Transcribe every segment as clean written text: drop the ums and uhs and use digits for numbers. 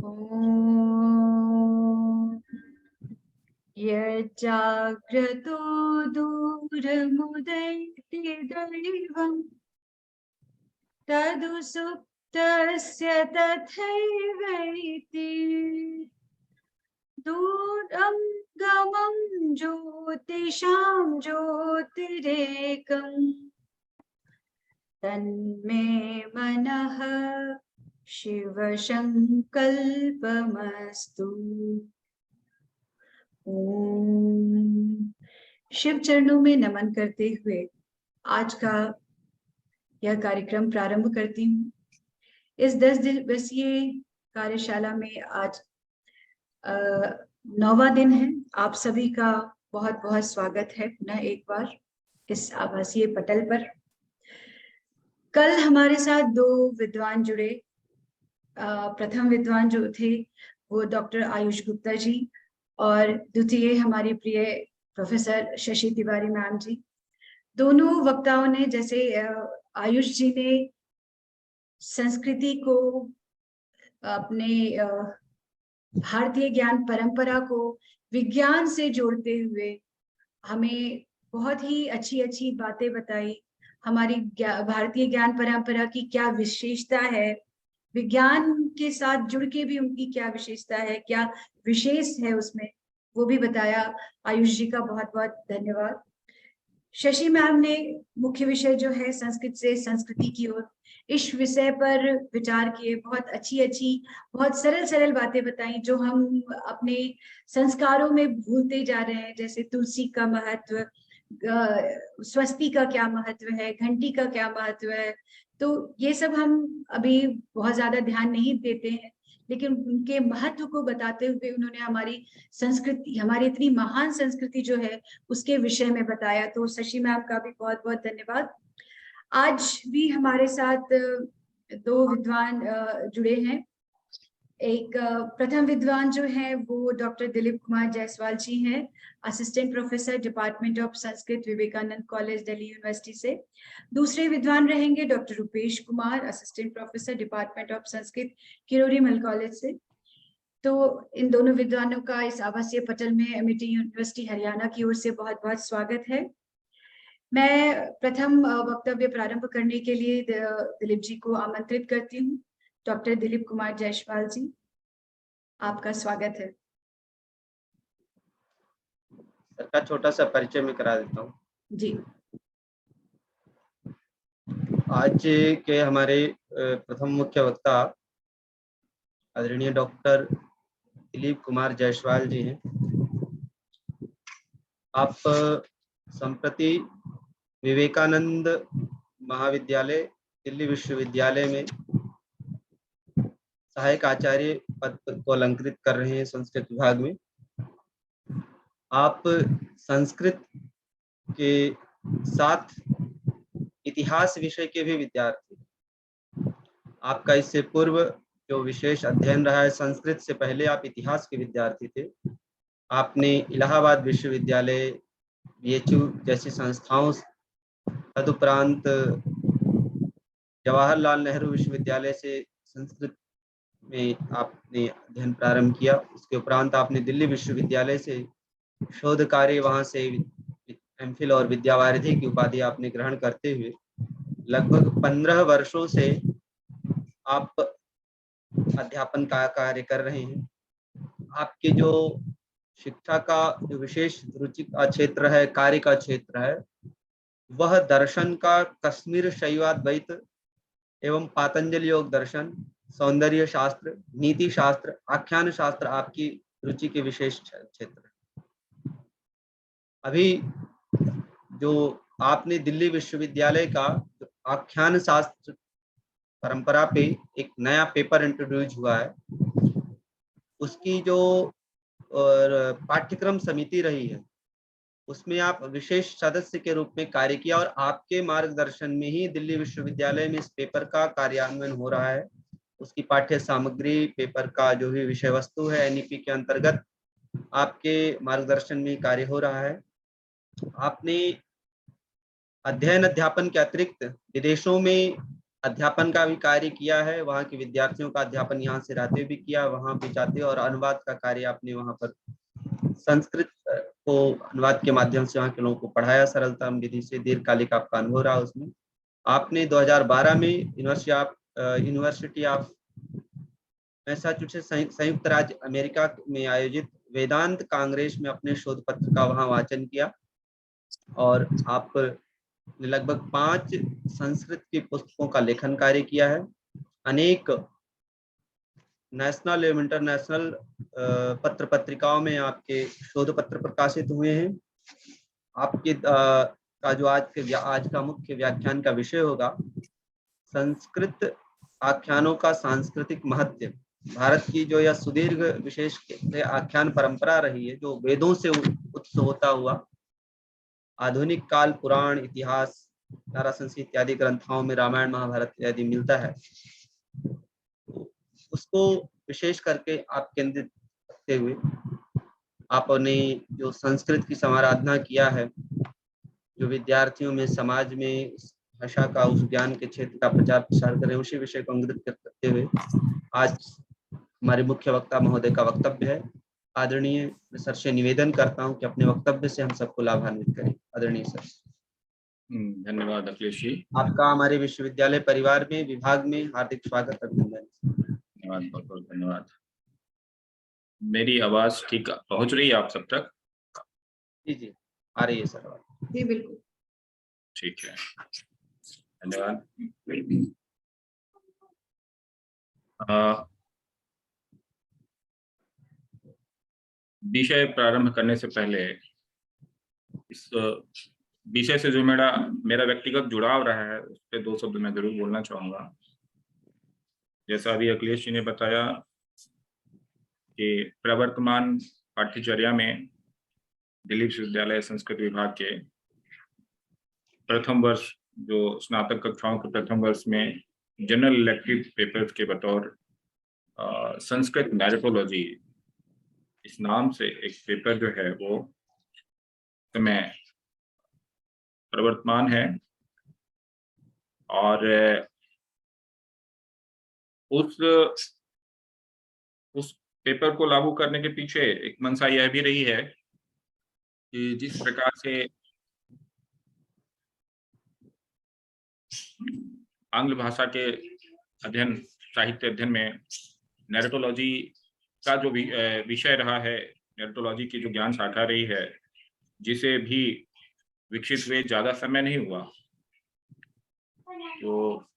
ॐ यज्जाग्रतो दूरमुदैति दैवम् तदु सुप्तस्य तथैवैति दूरं गमं ज्योतिषां ज्योतिरेकम् तन्मे मनः शिव संकल्पमस्तु। ओम। शिव चरणों में नमन करते हुए आज का यह कार्यक्रम प्रारंभ करती हूँ। इस 10 दिवसीय कार्यशाला में आज 9वां दिन है। आप सभी का बहुत बहुत स्वागत है पुनः एक बार इस आभासीय पटल पर। कल हमारे साथ 2 विद्वान जुड़े। प्रथम विद्वान जो थे वो डॉक्टर आयुष गुप्ता जी और द्वितीय हमारी प्रिय प्रोफेसर शशि तिवारी मैम जी। दोनों वक्ताओं ने, जैसे आयुष जी ने संस्कृति को, अपने भारतीय ज्ञान परंपरा को विज्ञान से जोड़ते हुए हमें बहुत ही अच्छी अच्छी बातें बताई। हमारी भारतीय ज्ञान परंपरा की क्या विशेषता है, विज्ञान के साथ जुड़ के भी उनकी क्या विशेषता है, क्या विशेष है उसमें, वो भी बताया। आयुष जी का बहुत बहुत धन्यवाद। शशि मैम ने मुख्य विषय जो है संस्कृत से संस्कृति की ओर, इस विषय पर विचार किए। बहुत अच्छी अच्छी, बहुत सरल सरल बातें बताई जो हम अपने संस्कारों में भूलते जा रहे हैं, जैसे तुलसी का महत्व, स्वस्ति का क्या महत्व है, घंटी का क्या महत्व है। तो ये सब हम अभी बहुत ज्यादा ध्यान नहीं देते हैं, लेकिन उनके महत्व को बताते हुए उन्होंने हमारी संस्कृति, हमारी इतनी महान संस्कृति जो है उसके विषय में बताया। तो शशि मैम का भी बहुत बहुत धन्यवाद। आज भी हमारे साथ 2 विद्वान जुड़े हैं। एक प्रथम विद्वान जो है वो डॉक्टर दिलीप कुमार जायसवाल जी हैं, assistant professor department of Sanskrit, Vivekananda college, Delhi university से। दूसरे विद्वान रहेंगे doctor Rupesh Kumar, assistant professor department of Sanskrit, Kirori Mal college से। तो इन दोनों विद्वानों का इस आवासीय पटल में एमआईटी यूनिवर्सिटी हरियाणा की ओर से बहुत बहुत स्वागत है। मैं प्रथम वक्तव्य प्रारंभ करने के लिए दिलीप जी को आमंत्रित करती हूँ। डॉक्टर दिलीप कुमार जायसवाल जी, आपका स्वागत है। सर का छोटा सा परिचय मैं करा देता हूँ जी। आज के हमारे प्रथम मुख्य वक्ता आदरणीय डॉक्टर दिलीप कुमार जायसवाल जी हैं। आप संप्रति विवेकानंद महाविद्यालय, दिल्ली विश्वविद्यालय में सहायक आचार्य पद को अलंकृत कर रहे हैं संस्कृत विभाग में। आप संस्कृत के साथ इतिहास विषय के भी विद्यार्थी। आपका इससे पूर्व जो विशेष अध्ययन रहा है संस्कृत से पहले आप इतिहास के विद्यार्थी थे। आपने इलाहाबाद विश्वविद्यालय, बीएचयू जैसी संस्थाओं, तदुपरांत जवाहरलाल नेहरू विश्वविद्यालय से संस्कृत में आपने अध्ययन प्रारंभ किया। उसके उपरांत आपने दिल्ली विश्वविद्यालय से शोध कार्य, वहां से एमफिल और विद्यावारिधि की उपाधि आपने ग्रहण करते हुए लगभग 15 वर्षों से आप अध्यापन का कार्य कर रहे हैं। आपके जो शिक्षा का जो विशेष रुचि का क्षेत्र है, कार्य का क्षेत्र है, वह दर्शन का कश्मीर शैवाद्वैत एवं पातंजलि योग दर्शन, सौंदर्य शास्त्र, नीति शास्त्र, आख्यान शास्त्र आपकी रुचि के विशेष क्षेत्र है। अभी जो आपने दिल्ली विश्वविद्यालय का आख्यान शास्त्र परंपरा पे एक नया पेपर इंट्रोड्यूस हुआ है, उसकी जो पाठ्यक्रम समिति रही है उसमें आप विशेष सदस्य के रूप में कार्य किया और आपके मार्गदर्शन में ही दिल्ली विश्वविद्यालय में इस पेपर का कार्यान्वयन हो रहा है। उसकी पाठ्य सामग्री, पेपर का जो भी विषय वस्तु है एनईपी के अंतर्गत आपके मार्गदर्शन में कार्य हो रहा है। आपने अध्ययन अध्यापन के अतिरिक्त विदेशों में अध्यापन का भी कार्य किया है, वहाँ के विद्यार्थियों का अध्यापन यहाँ से रहते भी किया, वहाँ पे जाते, और अनुवाद का कार्य आपने वहाँ पर संस्कृत को अनुवाद के माध्यम से वहाँ के लोगों को पढ़ाया सरलतम विधि से। दीर्घकालिक आपका अनुभव रहा उसमें। आपने 2012 में यूनिवर्सिटी ऑफ मैसाचुसेट्स संयुक्त राज्य अमेरिका में आयोजित वेदांत कांग्रेस में अपने शोध पत्र का वहां वाचन किया, और आप ने लगभग 5 संस्कृत की पुस्तकों का लेखन कार्य किया है। अनेक नेशनल एवं इंटरनेशनल पत्र पत्रिकाओं में आपके शोध पत्र प्रकाशित हुए हैं। आपके का जो आज का मुख्य व्याख्यान का विषय होगा, संस्कृत आख्यानों का सांस्कृतिक महत्व। भारत की जो यह सुदीर्घ विशेष आख्यान परंपरा रही है, जो वेदों से उत्पन्न होता हुआ आधुनिक काल, पुराण, इतिहास, नारा संस्कृत इत्यादि ग्रंथों में रामायण महाभारत इत्यादि मिलता है, उसको विशेष करके आप केंद्रित करते हुए आपने जो संस्कृत की समाराधना किया है, जो विद्यार्थियों में, समाज में भाषा का, उस ज्ञान के क्षेत्र का प्रचार प्रसार करें, उसी विषय को अंग्रित करते हुए आज हमारे मुख्य वक्ता महोदय का वक्तव्य है। आदरणीय सर से निवेदन करता हूं कि अपने वक्तव्य से हम सबको लाभान्वित करें। आदरणीय सर। धन्यवाद अखिलेश जी। आपका हमारे विश्वविद्यालय परिवार में, विभाग में हार्दिक स्वागत, अभिनंदन। धन्यवाद, बहुत बहुत धन्यवाद। मेरी आवाज ठीक पहुंच रही है आप सब तक? जी जी, आ रही है सर। जी बिल्कुल, ठीक है, धन्यवाद। विषय प्रारंभ करने से पहले इस विषय से जो मेरा व्यक्तिगत जुड़ाव रहा है, उस पर 2 शब्द मैं जरूर बोलना चाहूँगा। जैसा अभी अखिलेश जी ने बताया कि प्रवर्तमान पाठ्यचर्या में दिल्ली विश्वविद्यालय संस्कृत विभाग के प्रथम वर्ष, जो स्नातक कक्षाओं के प्रथम वर्ष में जनरल इलेक्टिव पेपर्स के बतौर संस्कृत नैरेटोलॉजी इस नाम से एक पेपर जो है वो समय प्रवर्तमान है। और उस पेपर को लागू करने के पीछे एक मंशा यह भी रही है कि जिस प्रकार से आंग्ल भाषा के अध्ययन, साहित्य अध्ययन में नैरेटोलॉजी का जो विषय रहा है, नैरेटोलॉजी की जो ज्ञान शाखा रही है, जिसे भी विकसित हुए ज़्यादा समय नहीं हुआ, तो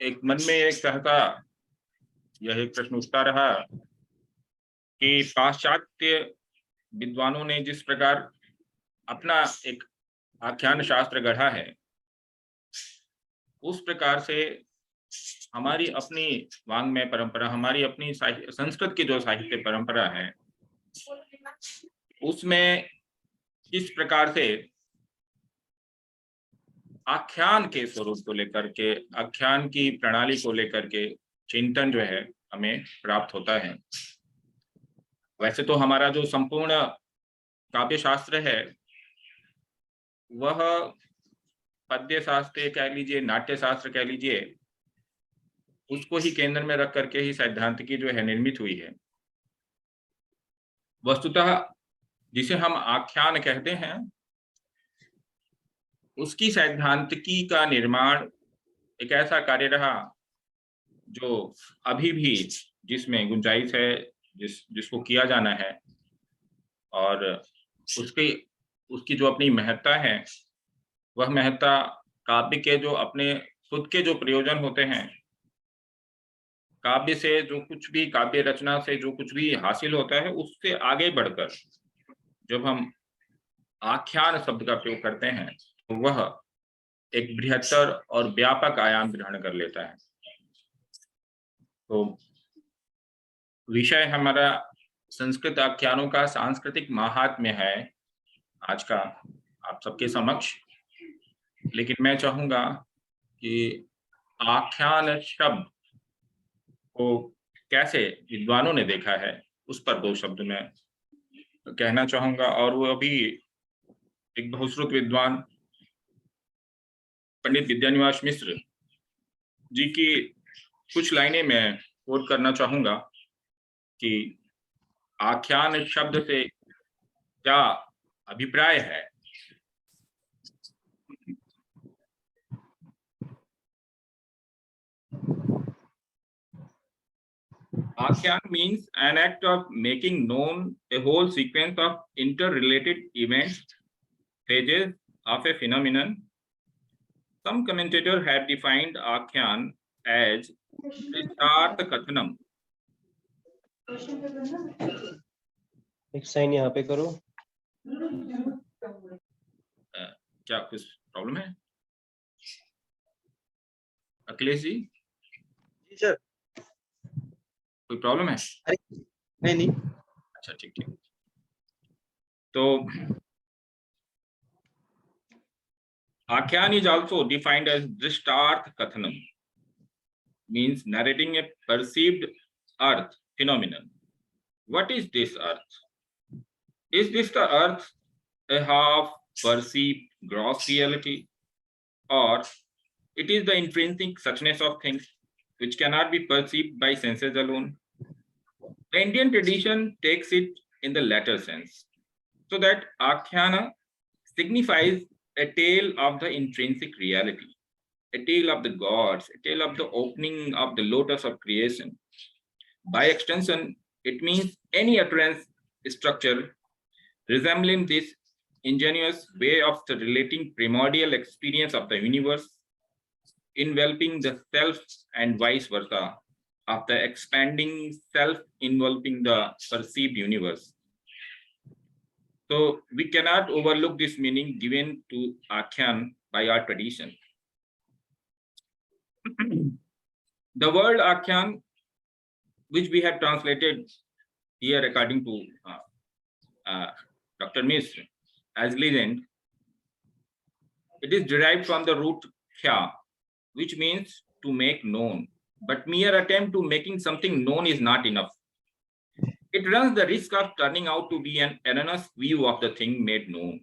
एक मन में एक सहता यह एक प्रश्न उठता रहा कि पाश्चात्य विद्वानों ने जिस प्रकार अपना एक आख्यान शास्त्र गढ़ा है, उस प्रकार से हमारी अपनी वाङ्मय परंपरा, हमारी अपनी संस्कृत की जो साहित्य परंपरा है, उसमें किस प्रकार से आख्यान के स्वरूप को लेकर के, आख्यान की प्रणाली को लेकर के चिंतन जो है हमें प्राप्त होता है। वैसे तो हमारा जो संपूर्ण काव्य शास्त्र है वह पद्य शास्त्र कह लीजिए, नाट्य शास्त्र कह लीजिए, उसको ही केंद्र में रख करके ही सैद्धांतिकी जो है निर्मित हुई है। वस्तुतः जिसे हम आख्यान कहते हैं, उसकी सैद्धांतिकी का निर्माण एक ऐसा कार्य रहा जो अभी भी जिसमें गुंजाइश है, जिसको किया जाना है, और उसकी जो अपनी महत्ता है, वह महत्ता काव्य के जो अपने खुद के जो प्रयोजन होते हैं, काव्य से जो कुछ भी, काव्य रचना से जो कुछ भी हासिल होता है, उससे आगे बढ़कर जब हम आख्यान शब्द का प्रयोग करते हैं तो वह एक बृहत्तर और व्यापक आयाम ग्रहण कर लेता है। तो विषय हमारा संस्कृत आख्यानों का सांस्कृतिक महात्म्य है आज का आप सबके समक्ष। लेकिन मैं चाहूंगा कि आख्यान शब्द को कैसे विद्वानों ने देखा है, उस पर 2 शब्द मैं कहना चाहूंगा। और वो अभी एक बहुश्रुत विद्वान पंडित विद्यानिवास मिश्र जी की कुछ लाइनें मैं कोट करना चाहूंगा कि आख्यान शब्द से क्या अभिप्राय है। Akhyan means an act of making known a whole sequence of interrelated events, phases of a phenomenon. Some commentators have defined Akhyan as Dristarth Kathanam. एक साइन यहाँ पे करो। क्या कुछ प्रॉब्लम है अखिलेश जी? जी सर। कोई प्रॉब्लम है? नहीं नहीं। अच्छा ठीक ठीक। तो Akhyan is also defined as Drishtarth Kathanam, means narrating a perceived earth phenomenon. What is this earth? Is this the earth a half perceived gross reality, or it is the intrinsic suchness of things which cannot be perceived by senses alone? The Indian tradition takes it in the latter sense, so that Akhyana signifies a tale of the intrinsic reality, a tale of the gods, a tale of the opening of the lotus of creation. By extension, it means any utterance structure resembling this ingenious way of the relating primordial experience of the universe, enveloping the self and vice versa, of the expanding self enveloping the perceived universe. So we cannot overlook this meaning given to Akhyan by our tradition. The word Akhyan, which we have translated here according to Dr. Misr as legend, it is derived from the root kya, which means to make known. But mere attempt to making something known is not enough. It runs the risk of turning out to be an erroneous view of the thing made known.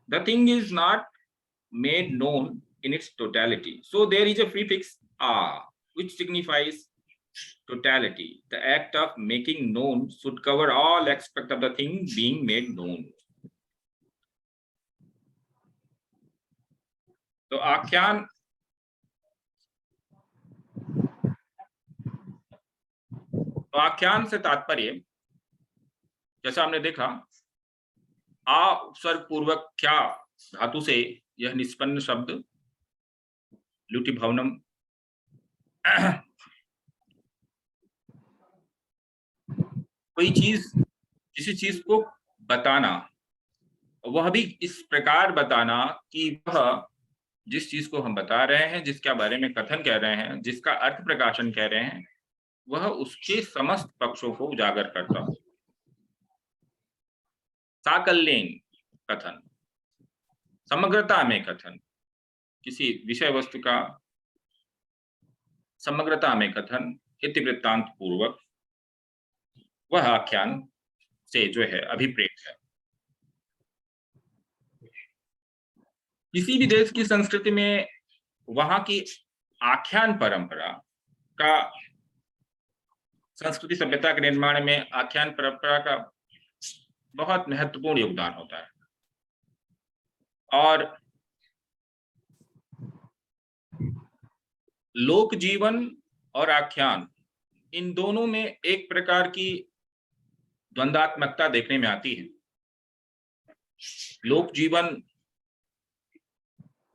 The thing is not made known in its totality. So there is a prefix a, which signifies totality. The act of making known should cover all aspects of the thing being made known. तो आख्यान से तात्पर्य, जैसा हमने देखा, आ उपसर्ग पूर्वक क्या धातु से यह निष्पन्न शब्द लुटि भवनम कोई चीज, किसी चीज को बताना, वह भी इस प्रकार बताना कि वह जिस चीज को हम बता रहे हैं, जिसके बारे में कथन कह रहे हैं, जिसका अर्थ प्रकाशन कह रहे हैं, वह उसके समस्त पक्षों को उजागर करता हो। साकल्येन कथन, समग्रता में कथन, किसी विषय वस्तु का समग्रता में कथन इतिवृत्तांत पूर्वक, वह आख्यान से जो है अभिप्रेत है। किसी भी देश की संस्कृति में वहां की आख्यान परंपरा का, संस्कृति सभ्यता के निर्माण में आख्यान परंपरा का बहुत महत्वपूर्ण योगदान होता है। और लोक जीवन और आख्यान, इन दोनों में एक प्रकार की द्वंद्वात्मकता देखने में आती है। लोक जीवन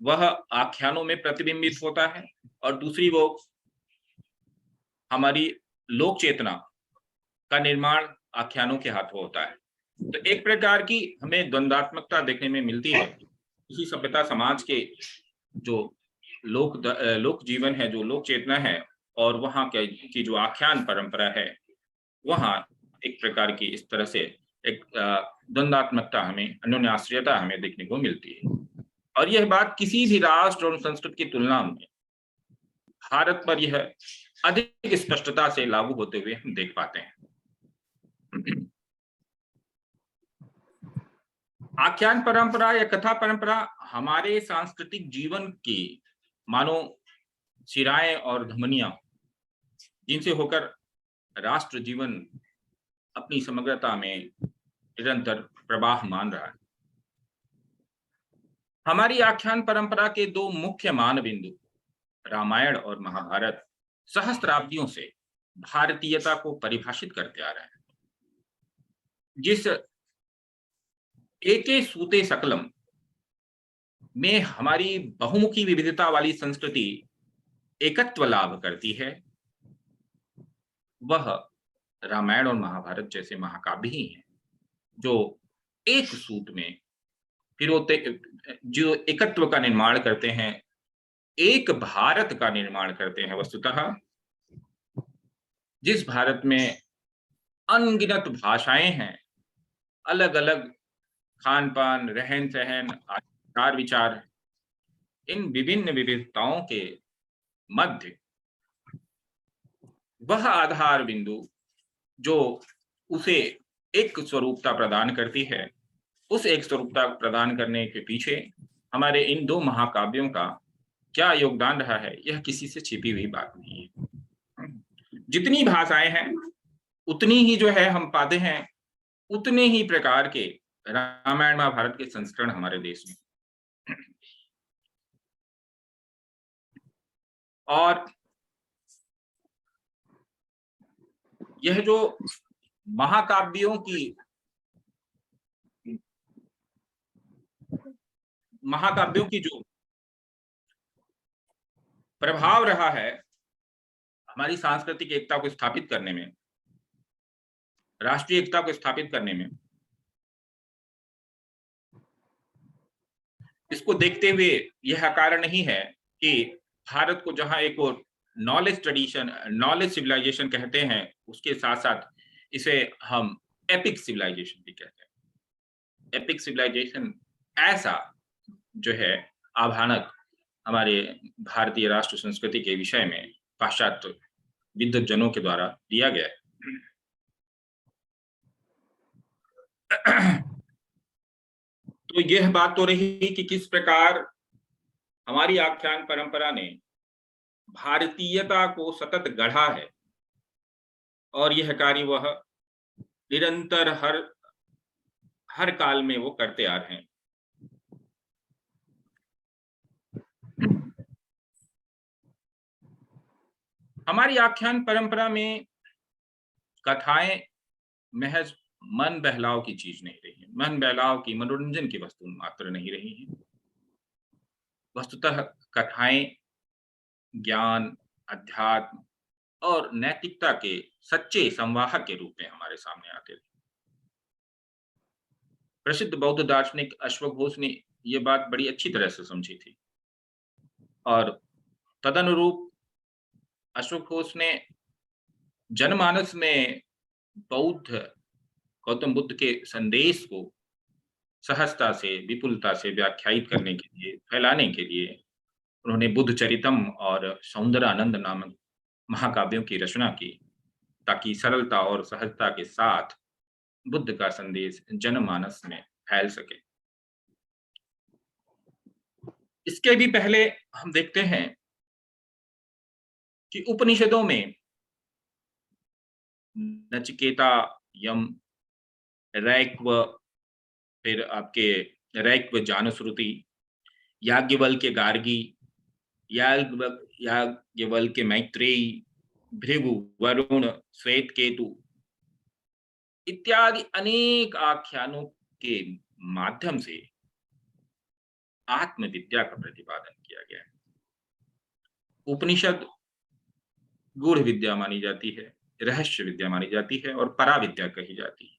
वह आख्यानों में प्रतिबिंबित होता है और दूसरी वो हमारी लोक चेतना का निर्माण आख्यानों के हाथों होता है। तो एक प्रकार की हमें द्वंद्वात्मकता देखने में मिलती है। इसी सभ्यता समाज के जो लोक जीवन है, जो लोक चेतना है, और वहाँ की जो आख्यान परंपरा है, वहाँ एक प्रकार की इस तरह से एक द्वंद्वात्मकता हमें, अन्योन्याश्रयता हमें देखने को मिलती है। और यह बात किसी भी राष्ट्र और संस्कृति की तुलना में भारत पर यह अधिक स्पष्टता से लागू होते हुए हम देख पाते हैं। आख्यान परंपरा या कथा परंपरा हमारे सांस्कृतिक जीवन की मानो शिराएं और धमनियां, जिनसे होकर राष्ट्र जीवन अपनी समग्रता में निरंतर प्रवाह मान रहा है। हमारी आख्यान परंपरा के दो मुख्य मान बिंदु रामायण और महाभारत सहस्त्राब्दियों से भारतीयता को परिभाषित करते आ रहे हैं। जिस एके सूते सकलम में हमारी बहुमुखी विविधता वाली संस्कृति एकत्व लाभ करती है, वह रामायण और महाभारत जैसे महाकाव्य ही हैं, जो एक सूत में पिरोते, जो एकत्व का निर्माण करते हैं, एक भारत का निर्माण करते हैं। वस्तुतः जिस भारत में अनगिनत भाषाएं हैं, अलग अलग खान पान, रहन सहन, आचार विचार, इन विभिन्न विविधताओं के मध्य वह आधार बिंदु जो उसे एक स्वरूपता प्रदान करती है, उस एक स्वरूपता प्रदान करने के पीछे हमारे इन दो महाकाव्यों का क्या योगदान रहा है, यह किसी से छिपी हुई बात नहीं है। जितनी भाषाएं हैं उतनी ही जो है हम पाते हैं, उतने ही प्रकार के रामायण महाभारत के संस्करण हमारे देश में। और यह जो महाकाव्यों की जो प्रभाव रहा है हमारी सांस्कृतिक एकता को स्थापित करने में, राष्ट्रीय एकता को स्थापित करने में, इसको देखते हुए यह कारण नहीं है कि भारत को जहां एक और नॉलेज ट्रेडिशन, नॉलेज सिविलाइजेशन कहते हैं, उसके साथ साथ इसे हम एपिक सिविलाइजेशन भी कहते हैं। एपिक सिविलाइजेशन ऐसा जो है आभानक हमारे भारतीय राष्ट्र संस्कृति के विषय में पाश्चात्य विद्वज्जनों के द्वारा दिया गया है। तो यह बात तो रही कि किस प्रकार हमारी आख्यान परंपरा ने भारतीयता को सतत गढ़ा है, और यह कार्य वह निरंतर हर काल में वो करते आ रहे हैं। हमारी आख्यान परंपरा में कथाएं महज मन बहलाव की चीज नहीं रही है, मन बहलाव की, मनोरंजन की वस्तु मात्र नहीं रही है। वस्तुतः कथाएं ज्ञान, अध्यात्म और नैतिकता के सच्चे संवाहक के रूप में हमारे सामने आते थे। प्रसिद्ध बौद्ध दार्शनिक अश्वघोष ने यह बात बड़ी अच्छी तरह से समझी थी, और तदनुरूप अश्वघोष ने जनमानस में बौद्ध गौतम बुद्ध के संदेश को सहजता से, विपुलता से व्याख्यायित करने के लिए, फैलाने के लिए उन्होंने बुद्ध चरितम और सौंदरानंद नामक महाकाव्यों की रचना की, ताकि सरलता और सहजता के साथ बुद्ध का संदेश जनमानस में फैल सके। इसके भी पहले हम देखते हैं कि उपनिषदों में नचिकेता, यम, रैक्व, फिर आपके रैक्व जानुश्रुति, याज्ञवल्क्य गार्गी, याज्ञवल्क्य मैत्रेयी, भृगु, वरुण, श्वेत केतु इत्यादि अनेक आख्यानों के माध्यम से आत्मविद्या का प्रतिपादन किया गया है। उपनिषद गूढ़ विद्या मानी जाती है, रहस्य विद्या मानी जाती है और पराविद्या कही जाती है।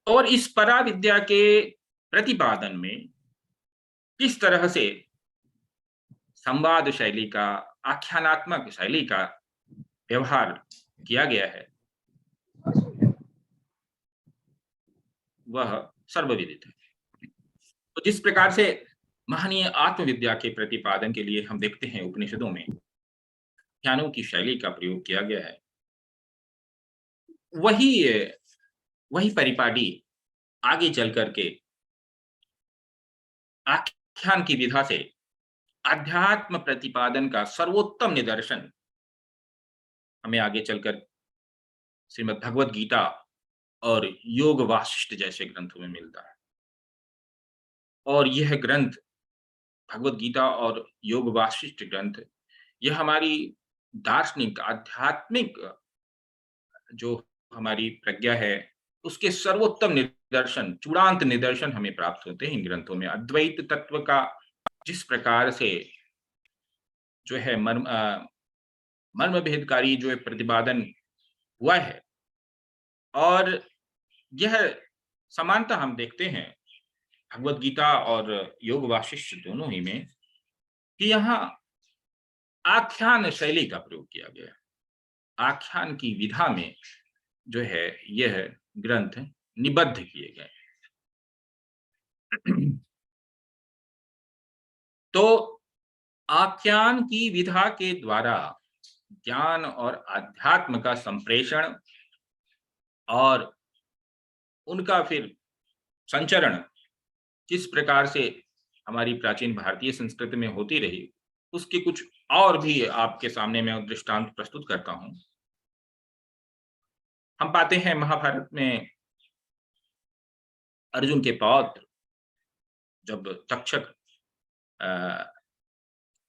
और इस पराविद्या के प्रतिपादन में किस तरह से संवाद शैली का, आख्यानात्मक शैली का व्यवहार किया गया है, वह सर्वविदित है। तो जिस प्रकार से महनीय आत्मविद्या के प्रतिपादन के लिए हम देखते हैं उपनिषदों में आख्यानों की शैली का प्रयोग किया गया है, वही परिपाटी आगे चल करके आख्यान की विधा से अध्यात्म प्रतिपादन का सर्वोत्तम निदर्शन हमें आगे चलकर श्रीमद् भगवत गीता और योग वासिष्ठ जैसे ग्रंथों में मिलता है। और यह ग्रंथ भगवत गीता और योग वासिष्ठ ग्रंथ, यह हमारी दार्शनिक आध्यात्मिक जो हमारी प्रज्ञा है उसके सर्वोत्तम निदर्शन, चूड़ांत निदर्शन हमें प्राप्त होते हैं इन ग्रंथों में। अद्वैत तत्व का जिस प्रकार से जो है मर्म भेदकारी जो है प्रतिपादन हुआ है, और यह समानता हम देखते हैं भगवत गीता और योग वासिष्ठ दोनों ही में, कि यहाँ आख्यान शैली का प्रयोग किया गया है। आख्यान की विधा में जो है यह ग्रंथ निबद्ध किए गए। तो आख्यान की विधा के द्वारा ज्ञान और अध्यात्म का संप्रेषण और उनका फिर संचरण किस प्रकार से हमारी प्राचीन भारतीय संस्कृति में होती रही, उसके कुछ और भी आपके सामने मैं दृष्टांत प्रस्तुत करता हूं। हम पाते हैं महाभारत में अर्जुन के पौत्र जब तक्षक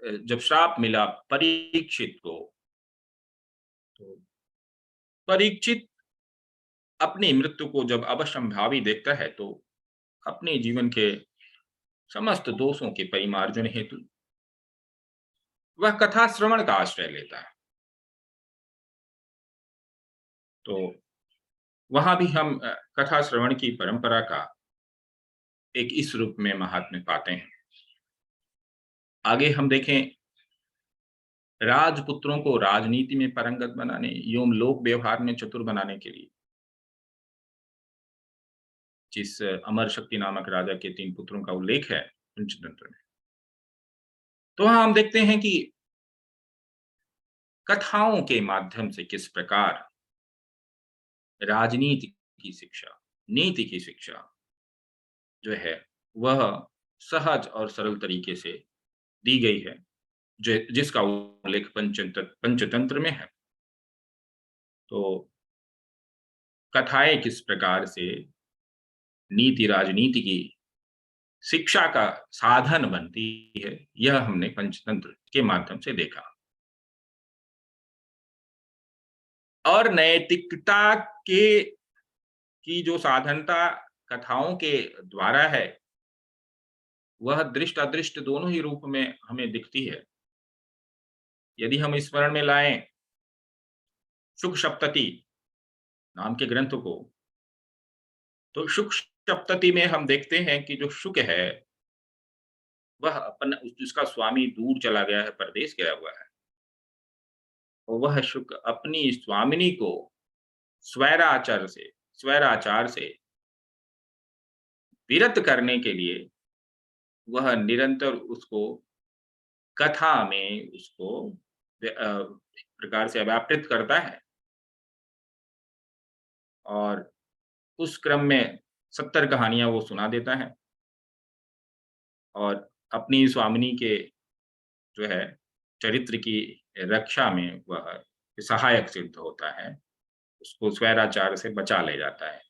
जब श्राप मिला परीक्षित को, तो परीक्षित अपनी मृत्यु को जब अवश्यंभावी देखता है तो अपने जीवन के समस्त दोषों के परिमार्जन हेतु वह कथा श्रवण का आश्रय लेता है। तो वहां भी हम कथा श्रवण की परंपरा का एक इस रूप में महात्म्य पाते हैं। आगे हम देखें, राजपुत्रों को राजनीति में पारंगत बनाने एवं लोक व्यवहार में चतुर बनाने के लिए जिस अमर शक्ति नामक राजा के 3 पुत्रों का उल्लेख है पंचतंत्र में, तो वहां हम देखते हैं कि कथाओं के माध्यम से किस प्रकार राजनीति की शिक्षा, नीति की शिक्षा जो है वह सहज और सरल तरीके से दी गई है, जिसका उल्लेख पंचतंत्र में है। तो कथाएं किस प्रकार से नीति राजनीति की शिक्षा का साधन बनती है, यह हमने पंचतंत्र के माध्यम से देखा। और नैतिकता की जो साधनता कथाओं के द्वारा है, वह दृष्ट अदृष्ट दोनों ही रूप में हमें दिखती है। यदि हम स्मरण में लाएं शुक सप्तति नाम के ग्रंथ को, तो शुक सप्तति में हम देखते हैं कि जो शुक है वह उसका स्वामी दूर चला गया है, परदेश गया हुआ है, और वह शुक अपनी स्वामिनी को स्वैराचार से विरत करने के लिए वह निरंतर उसको कथा में उसको प्रकार से व्यापृत करता है, और उस क्रम में 70 कहानियां वो सुना देता है, और अपनी स्वामिनी के जो है चरित्र की रक्षा में वह सहायक सिद्ध होता है, उसको स्वैराचार से बचा ले जाता है।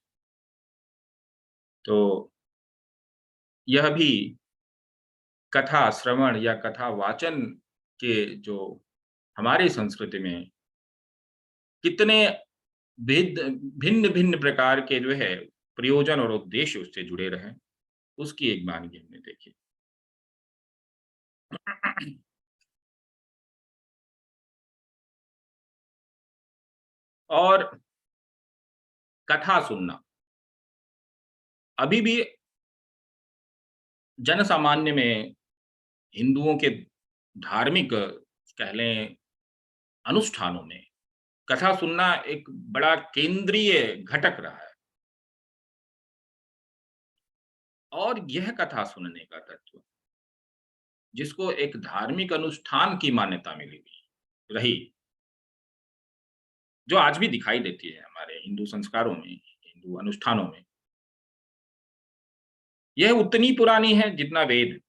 तो यह भी कथा श्रवण या कथा वाचन के जो हमारी संस्कृति में कितने भिन्न भिन्न प्रकार के जो है प्रयोजन और उद्देश्य उससे जुड़े रहे, उसकी एक वानगी हमने देखी। और कथा सुनना अभी भी जन सामान्य में हिंदुओं के धार्मिक कह लें अनुष्ठानों में कथा सुनना एक बड़ा केंद्रीय घटक रहा है। और यह कथा सुनने का तत्व जिसको एक धार्मिक अनुष्ठान की मान्यता मिली हुई रही, जो आज भी दिखाई देती है हमारे हिंदू संस्कारों में, हिंदू अनुष्ठानों में, यह उतनी पुरानी है जितना वेद।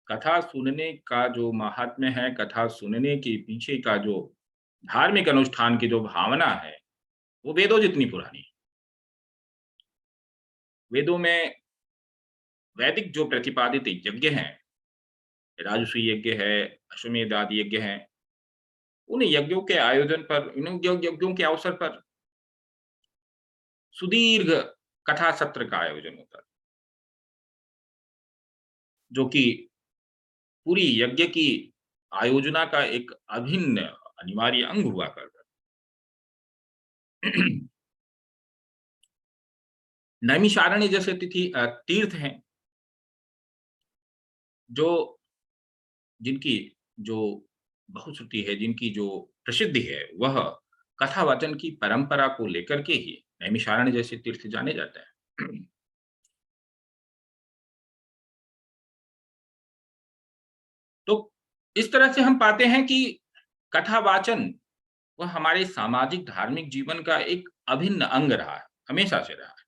कथा सुनने का जो महात्म्य है, कथा सुनने के पीछे का जो धार्मिक अनुष्ठान की जो भावना है, वो वेदों जितनी पुरानी है। वेदों में वैदिक जो प्रतिपादित यज्ञ हैं, राजसूय यज्ञ है, अश्वमेध आदि यज्ञ हैं, उन यज्ञों के आयोजन पर, इन यज्ञों के अवसर पर सुदीर्घ कथा सत्र का आयोजन होता है, जो कि पूरी यज्ञ की आयोजना का एक अभिन्न अनिवार्य अंग हुआ करता है। नैमिषारण्य जैसे तीर्थ हैं, जो जिनकी जो बहुश्रुति है, जिनकी जो प्रसिद्धि है, वह कथा वाचन की परंपरा को लेकर के ही नैमिषारण्य जैसे तीर्थ जाने जाते हैं। तो इस तरह से हम पाते हैं कि कथा वाचन वह हमारे सामाजिक धार्मिक जीवन का एक अभिन्न अंग रहा है, हमेशा से रहा है।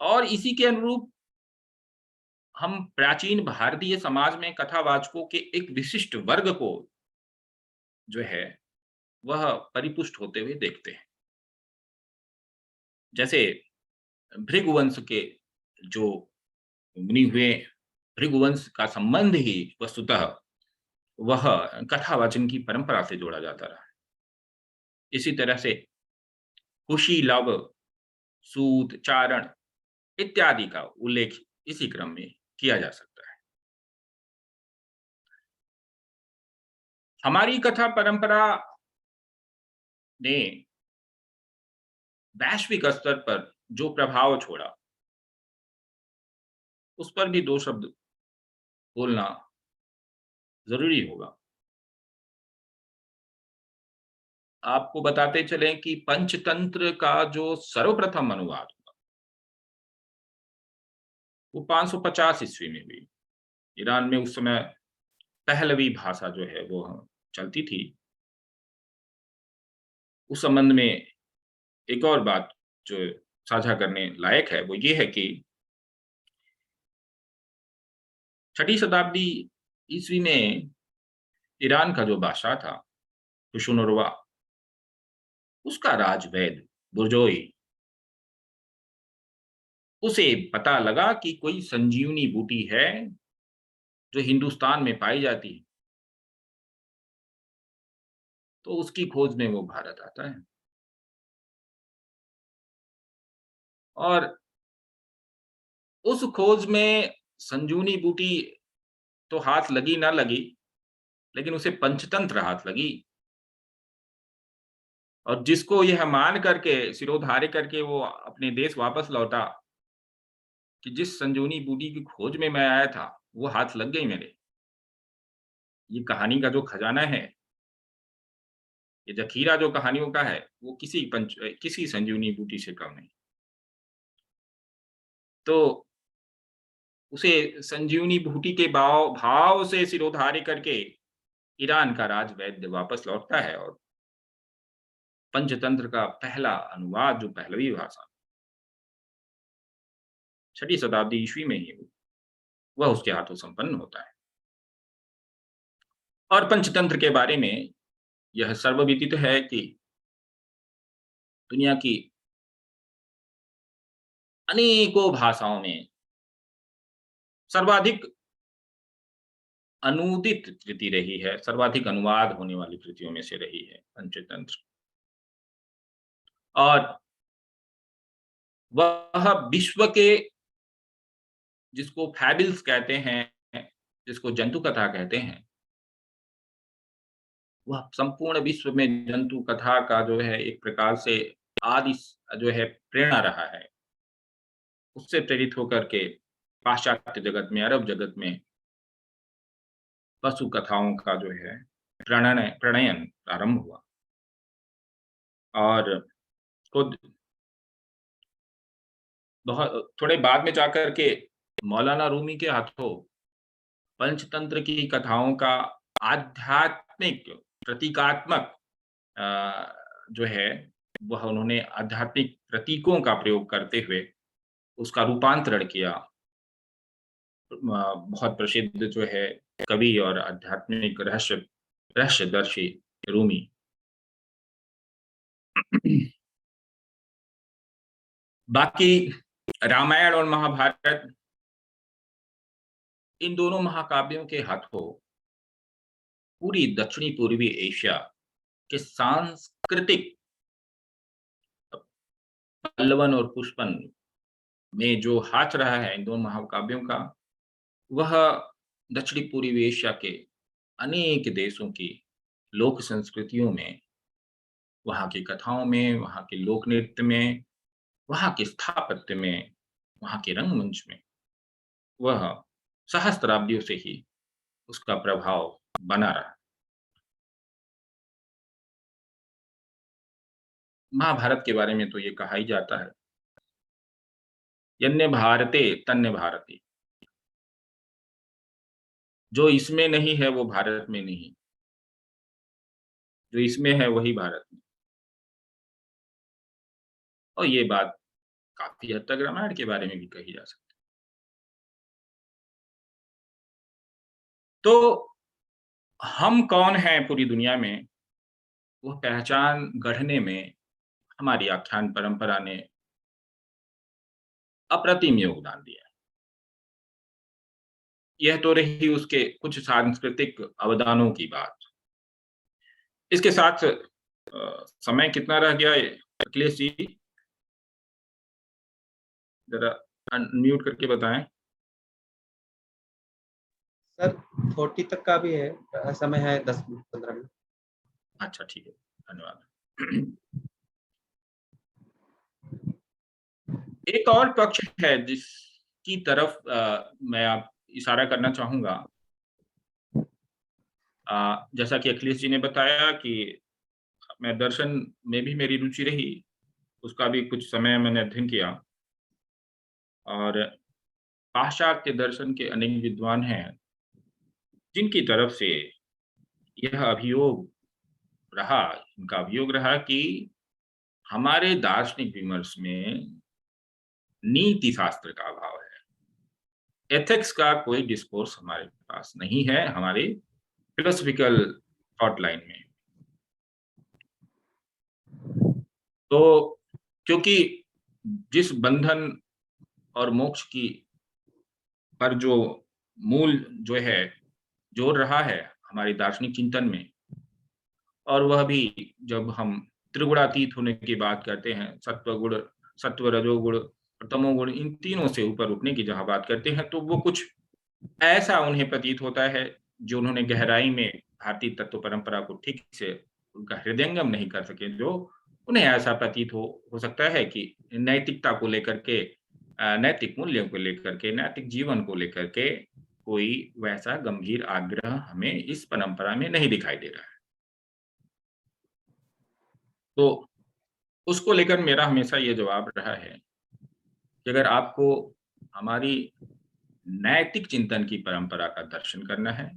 और इसी के अनुरूप हम प्राचीन भारतीय समाज में कथावाचकों के एक विशिष्ट वर्ग को जो है वह परिपुष्ट होते हुए देखते हैं। जैसे भृगुवंश के जो मुनि हुए, भृगुवंश का संबंध ही वस्तुतः वह कथावाचन की परंपरा से जोड़ा जाता रहा। इसी तरह से कुशी, लव, सूत, चारण इत्यादि का उल्लेख इसी क्रम में किया जा सकता है। हमारी कथा परंपरा ने वैश्विक स्तर पर जो प्रभाव छोड़ा, उस पर भी दो शब्द बोलना जरूरी होगा। आपको बताते चलें कि पंचतंत्र का जो सर्वप्रथम अनुवाद हुआ, वो 550 ईस्वी में हुई। ईरान में उस समय पहलवी भाषा जो है वो चलती थी। उस संबंध में एक और बात जो साझा करने लायक है, वो ये है कि 6ठी शताब्दी ईस्वी में ईरान का जो बादशाह था खुशनुरवा, उसका राजवैद बुर्जोई, उसे पता लगा कि कोई संजीवनी बूटी है जो हिंदुस्तान में पाई जाती है, तो उसकी खोज में वो भारत आता है। और उस खोज में संजीवनी बूटी तो हाथ लगी ना लगी, लेकिन उसे पंचतंत्र हाथ लगी। और जिसको यह मान करके सिरोधार्य करके वो अपने देश वापस लौटा कि जिस संजीवनी बूटी की खोज में मैं आया था वो हाथ लग गई मेरे। ये कहानी का जो खजाना है, ये जखीरा जो कहानियों का है, वो किसी संजीवनी बूटी से कम नहीं। तो उसे संजीवनी बूटी के भाव से सिरोधार्य करके ईरान का राजवैद्य वापस लौटता है और पंचतंत्र का पहला अनुवाद जो पहलवी भाषा 6ठी शताब्दी ईस्वी में ही वह उसके हाथों संपन्न होता है। और पंचतंत्र के बारे में यह सर्वविदित है कि दुनिया की अनेकों भाषाओं में सर्वाधिक अनूदित कृति रही है, सर्वाधिक अनुवाद होने वाली कृतियों में से रही है पंचतंत्र। और वह विश्व के, जिसको फैबिल्स कहते हैं, जिसको जंतु कथा कहते हैं, वह संपूर्ण विश्व में जंतु कथा का जो है एक प्रकार से आदि जो है प्रेरणा रहा है। उससे प्रेरित होकर के पाश्चात्य जगत में, अरब जगत में पशु कथाओं का जो है प्रणयन प्रारंभ हुआ। और खुद बहुत थोड़े बाद में जाकर के मौलाना रूमी के हाथों पंचतंत्र की कथाओं का आध्यात्मिक प्रतीकात्मक जो है वह उन्होंने आध्यात्मिक प्रतीकों का प्रयोग करते हुए उसका रूपांतरण किया बहुत प्रसिद्ध जो है कवि और आध्यात्मिक रहस्यदर्शी रूमी। बाकी रामायण और महाभारत, इन दोनों महाकाव्यों के हाथों पूरी दक्षिणी पूर्वी एशिया के सांस्कृतिक पल्लवन और पुष्पन में जो हाथ रहा है इन दोनों महाकाव्यों का, वह दक्षिणी पूर्वी एशिया के अनेक देशों की लोक संस्कृतियों में, वहाँ की कथाओं में, वहाँ के लोक नृत्य में, वहाँ के स्थापत्य में, वहाँ के रंगमंच में, वह सहस्त्राब्दियों से ही उसका प्रभाव बना रहा। महाभारत के बारे में तो ये कहा ही जाता है, यन्ने भारते तन्ने भारती, जो इसमें नहीं है वो भारत में नहीं, जो इसमें है वही भारत में। और ये बात काफी हद तक रामायण के बारे में भी कही जा सकती है। तो हम कौन हैं पूरी दुनिया में, वह पहचान गढ़ने में हमारी आख्यान परंपरा ने अप्रतिम योगदान दिया। यह तो रही उसके कुछ सांस्कृतिक अवदानों की बात। इसके साथ समय कितना रह गया अखिलेश जी, जरा अनम्यूट करके बताएं। सर 40 तक का भी है, समय है 10 मिनट 15 मिनट। अच्छा ठीक है, धन्यवाद। एक और पक्ष है जिसकी तरफ मैं आप इशारा करना चाहूंगा। जैसा कि अखिलेश जी ने बताया कि मैं दर्शन में भी मेरी रुचि रही, उसका भी कुछ समय मैंने अध्ययन किया, और पाश्चात्य दर्शन के अनेक विद्वान हैं जिनकी तरफ से यह अभियोग रहा, इनका अभियोग रहा कि हमारे दार्शनिक विमर्श में नीति शास्त्र का अभाव है, एथिक्स का कोई डिस्कोर्स हमारे पास नहीं है हमारे फिलोसफिकल थॉट लाइन में। तो क्योंकि जिस बंधन और मोक्ष की पर जो मूल जो है जोर रहा है हमारे दार्शनिक चिंतन में, और वह भी जब हम त्रिगुणातीत होने की बात करते हैं, सत्व रजोगुण और तमोगुण, इन तीनों से ऊपर उठने की जहां बात करते हैं, तो वो कुछ ऐसा उन्हें प्रतीत होता है जो उन्होंने गहराई में भारतीय तत्व परंपरा को ठीक से उनका हृदयंगम नहीं कर सके, जो उन्हें ऐसा प्रतीत हो सकता है कि नैतिकता को लेकर के, नैतिक मूल्यों को लेकर के, नैतिक जीवन को लेकर के कोई वैसा गंभीर आग्रह हमें इस परंपरा में नहीं दिखाई दे रहा है। तो उसको लेकर मेरा हमेशा ये जवाब रहा है कि अगर आपको हमारी नैतिक चिंतन की परंपरा का दर्शन करना है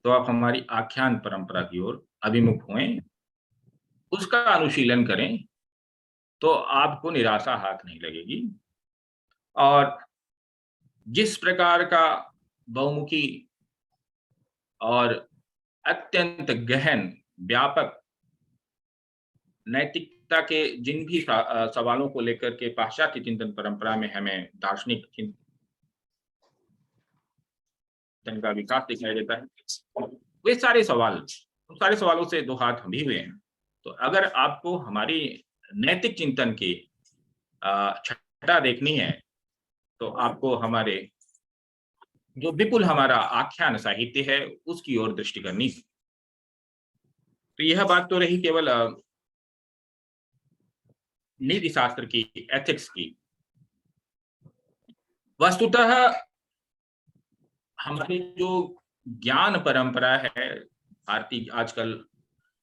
तो आप हमारी आख्यान परंपरा की ओर अभिमुख हुएं, उसका अनुशीलन करें, तो आपको निराशा हाथ नहीं लगेगी। और जिस प्रकार का बहुमुखी और अत्यंत गहन व्यापक नैतिकता के जिन भी सवालों को लेकर के पाश्चात्य चिंतन परंपरा में हमें दार्शनिक चिंतन का विकास दिखाई देता है, वे सारे सवाल, उन सारे सवालों से दो हाथ हम भी हुए हैं। तो अगर आपको हमारी नैतिक चिंतन की छटा देखनी है तो आपको हमारे जो विपुल हमारा आख्यान साहित्य है उसकी ओर दृष्टि करनी है। तो यह बात तो रही केवल नीति शास्त्र की, एथिक्स की। वस्तुतः हमारी जो ज्ञान परंपरा है भारतीय, आजकल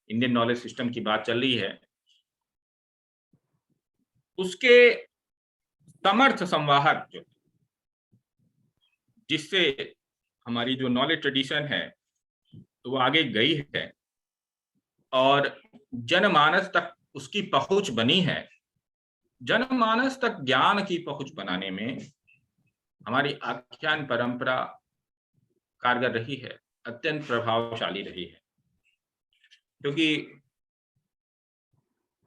इंडियन नॉलेज सिस्टम की बात चल रही है, उसके समर्थ संवाहक जिससे हमारी जो नॉलेज ट्रेडिशन है तो वो आगे गई है और जनमानस तक उसकी पहुंच बनी है। जनमानस तक ज्ञान की पहुंच बनाने में हमारी आख्यान परंपरा कारगर रही है, अत्यंत प्रभावशाली रही है, क्योंकि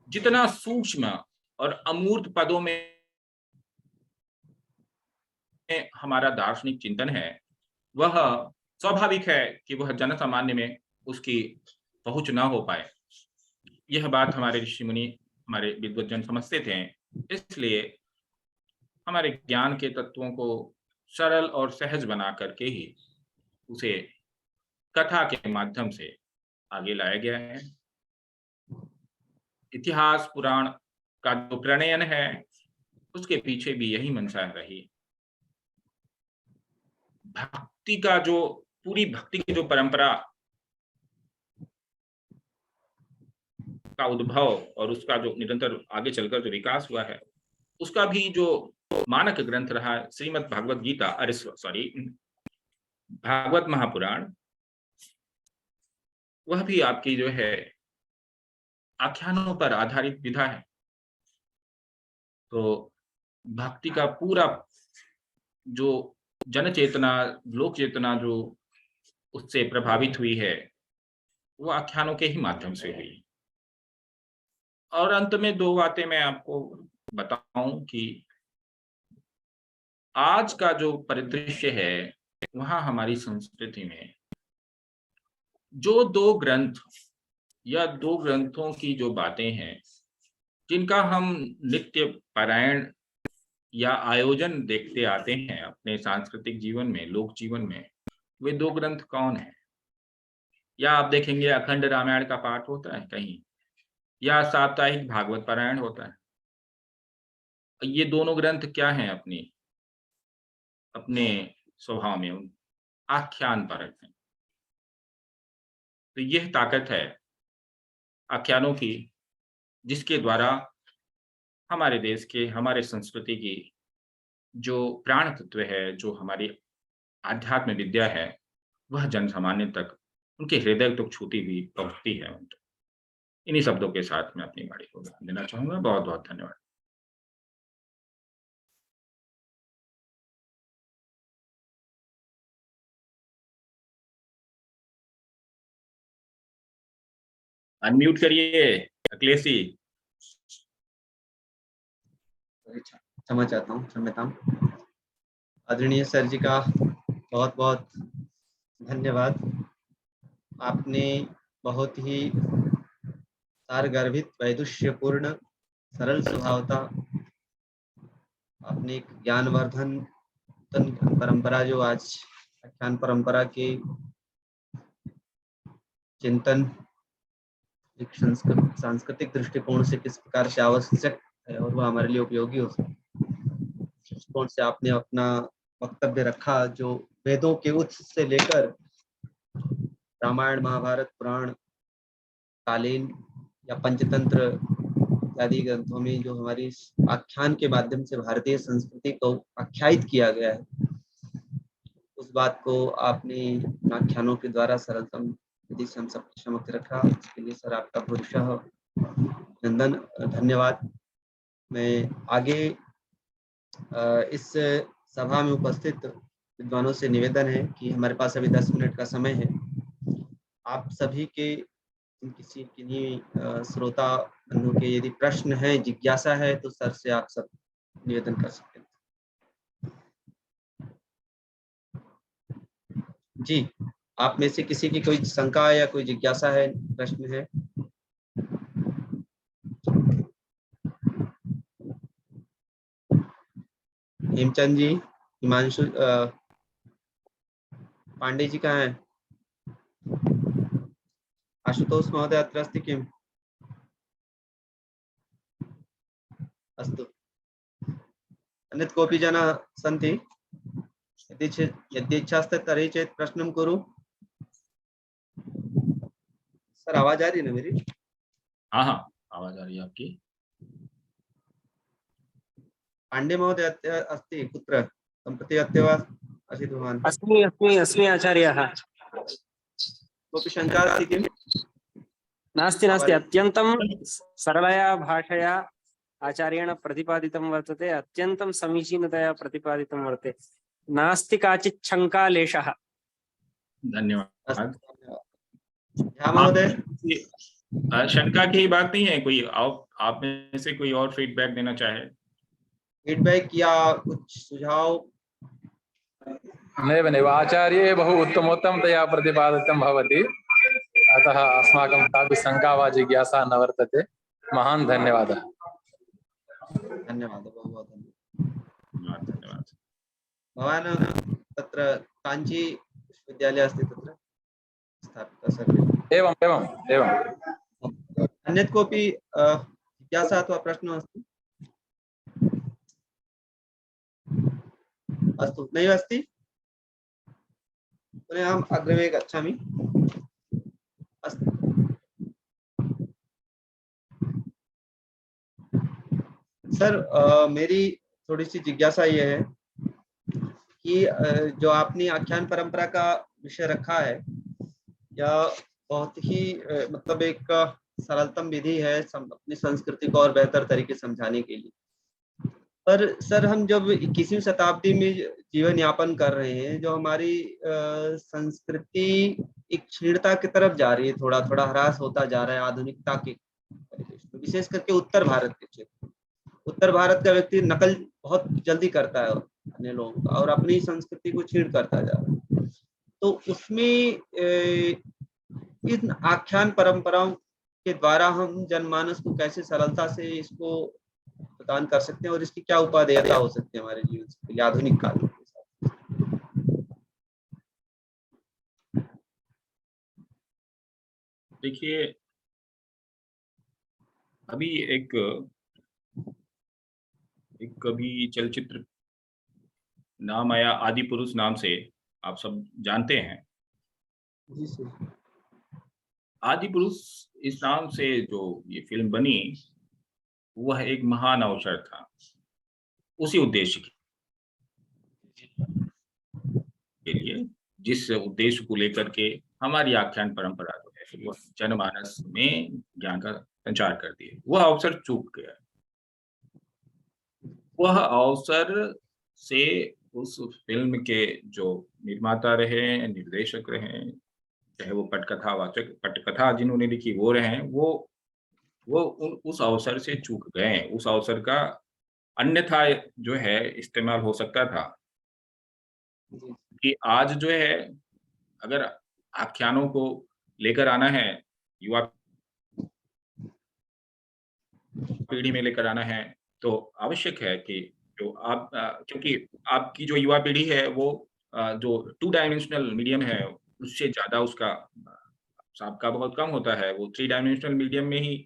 जितना सूक्ष्म और अमूर्त पदों में हमारा दार्शनिक चिंतन है, वह स्वाभाविक है कि वह जन सामान्य में उसकी पहुंच ना हो पाए। यह बात हमारे ऋषि मुनि, हमारे विद्वज्जन समझते थे, इसलिए हमारे ज्ञान के तत्वों को सरल और सहज बना करके ही उसे कथा के माध्यम से आगे लाया गया है। इतिहास पुराण का जो प्रणयन है, उसके पीछे भी यही मंशा रही। भक्ति का जो पूरी भक्ति की जो परंपरा का उद्भव और उसका जो निरंतर आगे चलकर जो विकास हुआ है, उसका भी जो मानक ग्रंथ रहा है श्रीमद् भागवत गीता, अरे सॉरी भागवत महापुराण, वह भी आपकी जो है आख्यानों पर आधारित विधा है। तो भक्ति का पूरा जो जन चेतना, लोक चेतना जो उससे प्रभावित हुई है, वो आख्यानों के ही माध्यम से हुई। और अंत में दो बातें मैं आपको बताऊं कि आज का जो परिदृश्य है, वहां हमारी संस्कृति में जो दो ग्रंथ या दो ग्रंथों की जो बातें हैं, जिनका हम नित्य पारायण या आयोजन देखते आते हैं अपने सांस्कृतिक जीवन में, लोक जीवन में, वे दो ग्रंथ कौन है? या आप देखेंगे अखंड रामायण का पाठ होता है कहीं, या साप्ताहिक भागवत पारायण होता है। ये दोनों ग्रंथ क्या हैं? अपने स्वभाव में आख्यान परक हैं। तो यह ताकत है आख्यानों की, जिसके द्वारा हमारे देश के, हमारे संस्कृति की जो प्राण तत्व है, जो हमारी आध्यात्म विद्या है, वह जन सामान्य तक, उनके हृदय तक छूती हुई पहुंचती है। इन्हीं शब्दों के साथ मैं अपनी वाणी को देना चाहूंगा। बहुत बहुत धन्यवाद। अनम्यूट करिए अखिलेश जी। क्षमा चाहता हूँ, क्षम्यता। आदरणीय सर जी का बहुत बहुत धन्यवाद। आपने बहुत ही सारगर्भित, वैदुष्यपूर्ण, सरल स्वभावता, आपने एक ज्ञानवर्धन परंपरा, जो आज आख्यान परंपरा के चिंतन एक सांस्कृतिक दृष्टिकोण से किस प्रकार से आवश्यक है और वह हमारे लिए उपयोगी हो सके, दृष्टिकोण से आपने अपना वक्तव्य रखा, जो वेदों के उत्स से लेकर रामायण, महाभारत, पुराण कालीन या पंचतंत्र आदि ग्रंथों में जो हमारी आख्यान के माध्यम से भारतीय संस्कृति को आख्यायित किया गया है, उस बात को आपने आख्यानों के द्वारा सरलतम विधि से हम सबके समक्ष रखा। इसके लिए सर आपका पुरुषः नंदन धन्यवाद। मैं आगे इस सभा में उपस्थित विद्वानों से निवेदन है कि हमारे पास अभी 10 मिनट का समय है। आप सभी के किन्हीं श्रोता बंधु के यदि प्रश्न है, जिज्ञासा है, तो सर से आप सब निवेदन कर सकते हैं। जी, आप में से किसी की कोई शंका या कोई जिज्ञासा है, प्रश्न है? हेमचंद जी, हिमांशु, पांडे जी कहाँ हैं? आशुतोष महोदय अत्र अस्ति किम्? अस्तु, अन्यत् कोऽपि जनः सन्ति? यदि इच्छा अस्ति तर्हि चेत् प्रश्नं कुरु। सर आवाज आ रही है ना मेरी? हाँ हाँ, आवाज आ रही है आपकी। पांडे महोदय अस्ति कुत्र? सम्प्रति अद्य वा आसीत् भवान्? अस्मि आचार्यः। कोऽपि शङ्का अस्ति किम्? नास्ति नास्ति, अत्यन्तं सरलया भाषया आचार्येण प्रतिपादितं वर्तते, अत्यन्तं समीचीनतया प्रतिपादितं वर्तते। नास्ति काचित् शङ्का लेशः। धन्यवाद। झा महोदय, शंका की बात नहीं है, कोई आप में से कोई और फीडबैक देना चाहे? फीडबैक या कुछ सुझाव? नैव नैव आचार्ये बहु उत्तमोत्तमतया प्रतिपादितं भवति, अतः अस्माकं कापि शङ्का वा जिज्ञासा न वर्तते। महान् धन्यवादः। धन्यवाद, बहु बहुत धन्यवाद। धन्यवाद। भवान् तत्र काञ्ची विश्वविद्यालयः अस्ति तत्र स्थापितः सर्वे? एवम् एवम् एवम्। अन्यत् कोऽपि जिज्ञासा अथवा प्रश्नः अस्ति? अस्तु, नैव अस्ति? पुनः अहम् अग्रिमे गच्छामि। अस्तु, सर, मेरी थोड़ी सी जिज्ञासा ये है कि जो आपने आख्यान परंपरा का विषय रखा है, यह बहुत ही मतलब एक सरलतम विधि है अपनी संस्कृति को और बेहतर तरीके से समझाने के लिए। पर सर, हम जब 21वीं शताब्दी में जीवन यापन कर रहे हैं, जो हमारी संस्कृति एक क्षीणता की तरफ जा रही है, थोड़ा थोड़ा ह्रास होता जा रहा है आधुनिकता के, विशेष करके उत्तर भारत के क्षेत्र। उत्तर भारत का व्यक्ति नकल बहुत जल्दी करता है अन्य लोगों का और अपनी संस्कृति को छीण करता जा रहा है। तो उसमें इन आख्यान परंपराओं के द्वारा हम जनमानस को कैसे सरलता से इसको प्रदान कर सकते हैं और इसकी क्या उपादेयता हो सकती है हमारे जीवन के लिए आधुनिक काल में? देखिए, अभी एक कभी चलचित्र नाम आया आदि पुरुष नाम से, आप सब जानते हैं। जी सर। आदि पुरुष इस नाम से जो ये फिल्म बनी, वह एक महान अवसर था उसी उद्देश्य के लिए, जिस उद्देश्य को लेकर के हमारी आख्यान परंपरा जो है वह जनमानस में ज्ञान का संचार करती है। वह अवसर चूक गया। वह अवसर से उस फिल्म के जो निर्माता रहे, निर्देशक रहे, चाहे वो पटकथा जिन्होंने लिखी वो रहे, वो उस अवसर से चूक गए। उस अवसर का अन्यथा जो है इस्तेमाल हो सकता था कि आज जो है अगर आख्यानों को लेकर आना है, युवा पीढ़ी में लेकर आना है, तो आवश्यक है कि जो आप क्योंकि आपकी जो युवा पीढ़ी है वो जो 2 डायमेंशनल मीडियम है उससे ज़्यादा उसका सबका बहुत कम होता है। वो 3 डायमेंशनल मीडियम में ही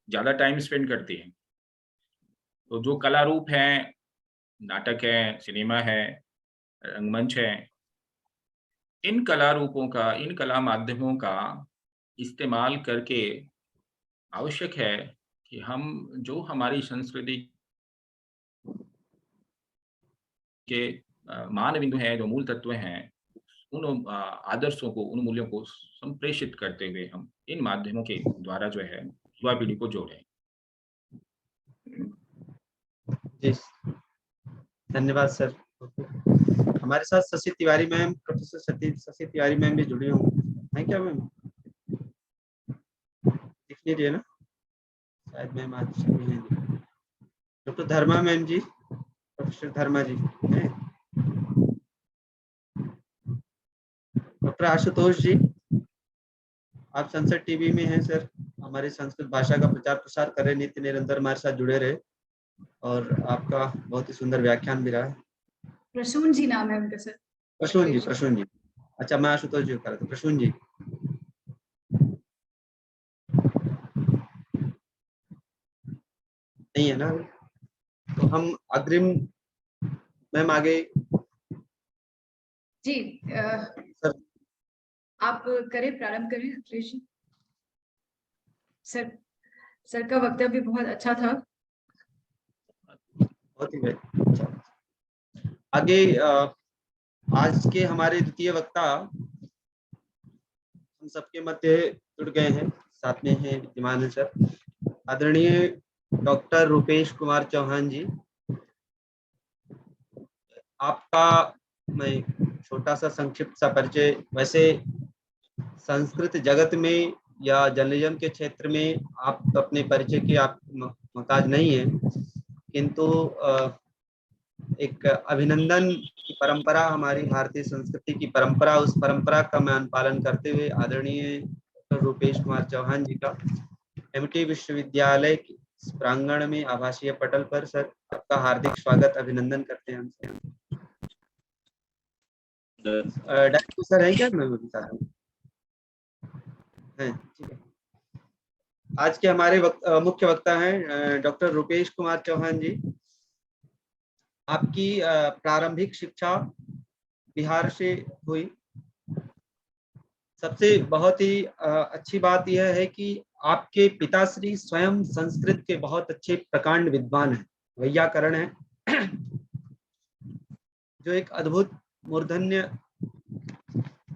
ज़्यादा टाइम स्पेंड करती है। तो जो कला रूप हैं, नाटक है, सिनेमा है, रंगमंच है, इन कला रूपों का, इन कला माध्यमों का इस्तेमाल करके आवश्यक है कि हम जो हमारी संस्कृति के मान बिंदु हैं, जो मूल तत्व हैं, उन आदर्शों को, उन मूल्यों को संप्रेषित करते हुए हम इन माध्यमों के द्वारा जो है युवा पीढ़ी को जोड़ें। जी, धन्यवाद सर। हमारे साथ Shashi Tiwari ma'am, professor Shashi Tiwari ma'am भी जुड़ी हैं क्या मैम? दिख नहीं रही है ना शायद मैम, आज नहीं। डॉक्टर धर्मा मैम जी, प्रोफेसर धर्मा जी हैं। डॉक्टर आशुतोष जी, आप संसद टीवी में हैं सर, हमारी संस्कृत भाषा का प्रचार प्रसार कर रहे, नित्य निरंतर हमारे साथ जुड़े रहे और आपका बहुत ही सुंदर व्याख्यान भी रहा है। प्रसून जी नाम है उनका सर। प्रसून जी, प्रसून जी। अच्छा, मैं आशुतोष जी कर रहा था। प्रसून जी, नहीं है ना? तो हम अग्रिम मैम आगे जी सर, आप करें, प्रारंभ करें अखिलेश जी। सर का वक्तव्य बहुत अच्छा था। बहुत ही अच्छा। आगे आज के हमारे द्वितीय वक्ता हम सबके मध्य जुड़ गए हैं, साथ में हैं, विद्यमान है सर, आदरणीय डॉक्टर रूपेश कुमार चौहान जी। आपका मैं छोटा सा संक्षिप्त सा परिचय, वैसे संस्कृत जगत में या जर्नलिज्म के क्षेत्र में आप अपने परिचय की आप मोहताज नहीं है, किंतु एक अभिनंदन की परंपरा, हमारी भारतीय संस्कृति की परंपरा, उस परंपरा का मैं अनुपालन करते हुए आदरणीय डॉक्टर रूपेश कुमार चौहान जी का एमटी विश्वविद्यालय के प्रांगण में आभासीय पटल पर सर आपका हार्दिक स्वागत अभिनंदन करते हैं हमसे। डायरेक्टर सर है क्या? मैं बता रहा हूँ हैं, ठीक है। आज के हमारे मुख्य वक्ता हैं डॉक्टर रूपेश कुमार चौहान जी। आपकी प्रारंभिक शिक्षा बिहार से हुई। सबसे बहुत ही अच्छी बात यह है कि आपके पिताश्री स्वयं संस्कृत के बहुत अच्छे प्रकांड विद्वान हैं, वैयाकरण है, जो एक अद्भुत मूर्धन्य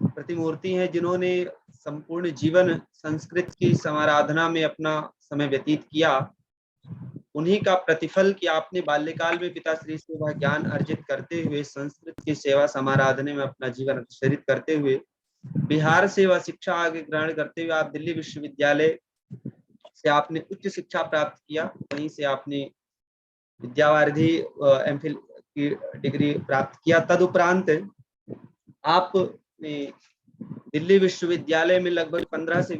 प्रतिमूर्ति है, जिन्होंने संपूर्ण जीवन संस्कृत की समाराधना में अपना समय व्यतीत किया। उन्हीं का प्रतिफल कि आपने बाल्यकाल में पिताश्री से वह ज्ञान अर्जित करते हुए संस्कृत की सेवा समाराधने में अपना जीवन उत्सर्जित करते हुए बिहार से वह शिक्षा आगे ग्रहण करते हुए आप दिल्ली विश्वविद्यालय से आपने उच्च शिक्षा प्राप्त किया। वहीं से आपने विद्यावारिधि एमफिल की डिग्री प्राप्त किया। तदुपरांत आपने दिल्ली विश्वविद्यालय में लगभग 15 से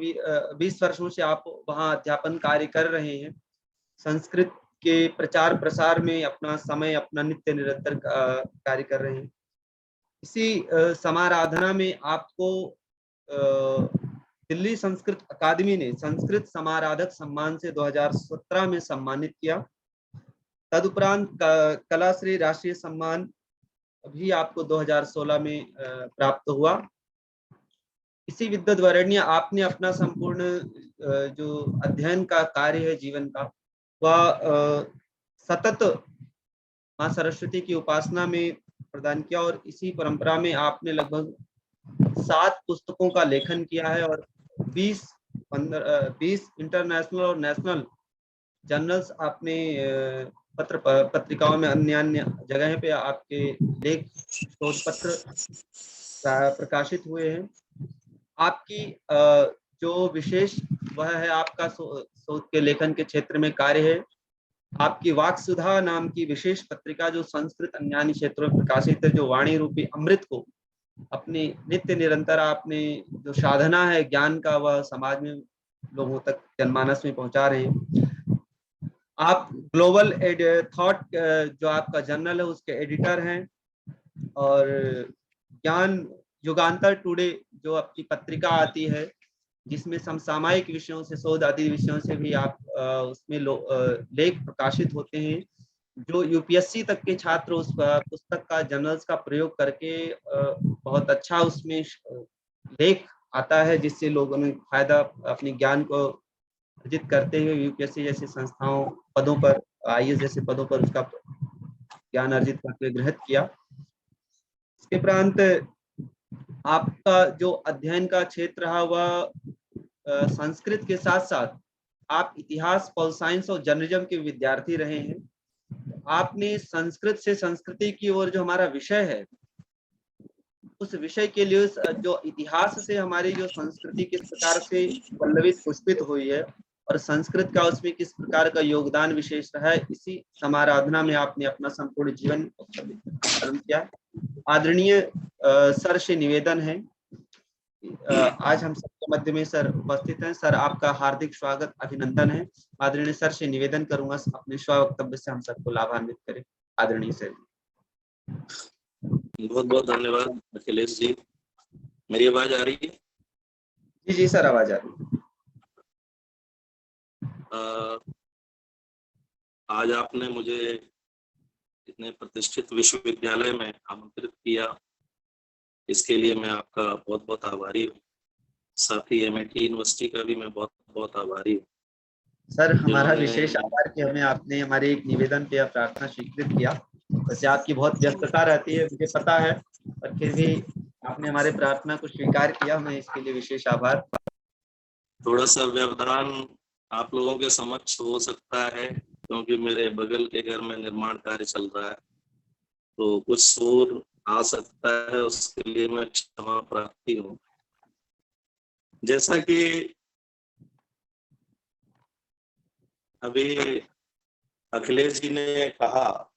20 वर्षों से आप वहां अध्यापन कार्य कर रहे हैं। संस्कृत के प्रचार प्रसार में अपना समय, अपना नित्य निरंतर कार्य कर रहे हैं। इसी समाराधना में आपको दिल्ली संस्कृत अकादमी ने संस्कृत समाराधक सम्मान से 2017 में सम्मानित किया। तदुपरांत कलाश्री राष्ट्रीय सम्मान भी आपको 2016 में प्राप्त हुआ। इसी विद्वद्वरेण्य आपने अपना संपूर्ण जो अध्ययन का कार्य है जीवन का, वह सतत मां सरस्वती की उपासना में प्रदान किया और इसी परंपरा में आपने लगभग 7 पुस्तकों का लेखन किया है और 20 इंटरनेशनल और नेशनल जर्नल्स आपने पत्रिकाओं में अन्य जगह पे आपके लेख शोध पत्र प्रकाशित हुए हैं। आपकी जो विशेष वह है आपका शोध के लेखन के क्षेत्र में कार्य है। आपकी वाक्सुधा नाम की विशेष पत्रिका जो संस्कृत अन्यान्य क्षेत्रों में प्रकाशित है, जो वाणी रूपी अमृत को अपने नित्य निरंतर आपने जो साधना है ज्ञान का, वह समाज में लोगों तक जनमानस में पहुंचा रहे हैं। आप ग्लोबल थॉट जो आपका जर्नल है उसके एडिटर हैं और ज्ञान युगांतर टुडे जो आपकी पत्रिका आती है जिसमें समसामयिक विषयों से, शोध आदि विषयों से भी आप उसमें लेख प्रकाशित होते हैं, जो यूपीएससी तक के छात्र उस पुस्तक का, जर्नल्स का प्रयोग करके बहुत अच्छा उसमें लेख आता है, जिससे लोगों ने फायदा अपने ज्ञान को अर्जित करते हुए यूपीएससी जैसे संस्थाओं पदों पर, आईएएस जैसे पदों पर उसका ज्ञान अर्जित करके ग्रहित किया। इसके उपरांत आपका जो अध्ययन का क्षेत्र रहा वह संस्कृत के साथ साथ आप इतिहास, पॉल साइंस और जर्नलिज्म के विद्यार्थी रहे हैं। आपने संस्कृत से संस्कृति की ओर जो हमारा विषय है, उस विषय के लिए जो इतिहास से हमारी जो संस्कृति किस प्रकार से पल्लवित पुष्पित हुई है और संस्कृत का उसमें किस प्रकार का योगदान विशेष रहा है, इसी समाराधना में आपने अपना संपूर्ण जीवन कर्म किया। आदरणीय सर से निवेदन है, आज हम सबके मध्य में सर उपस्थित हैं। सर आपका हार्दिक स्वागत, अभिनंदन है। आदरणीय सर से निवेदन करूंगा अपने स्ववक्तव्य से हम सबको लाभान्वित करें। आदरणीय सर। बहुत बहुत धन्यवाद अखिलेश जी। मेरी आवाज आ रही है? जी जी सर, आवाज आ रही है। आज आपने मुझे इतने प्रतिष्ठित विश्वविद्यालय में आमंत्रित किया, इसके लिए मैं आपका बहुत बहुत आभारी हूँ। साथ ही एमआईटी यूनिवर्सिटी का भी मैं बहुत बहुत आभारी हूँ। सर हमारा विशेष आभार कि हमें आपने हमारे एक निवेदन पे प्रार्थना स्वीकृत किया। वैसे आपकी बहुत व्यस्तता रहती है मुझे पता है, पर फिर भी आपने हमारे प्रार्थना को स्वीकार किया, हमें इसके लिए विशेष आभार। थोड़ा सा व्यवधान आप लोगों के समक्ष हो सकता है क्योंकि मेरे बगल के घर में निर्माण कार्य चल रहा है, तो कुछ शोर आ सकता है उसके लिए मैं क्षमा प्रार्थी हूँ। जैसा कि अभी अखिलेश जी ने कहा,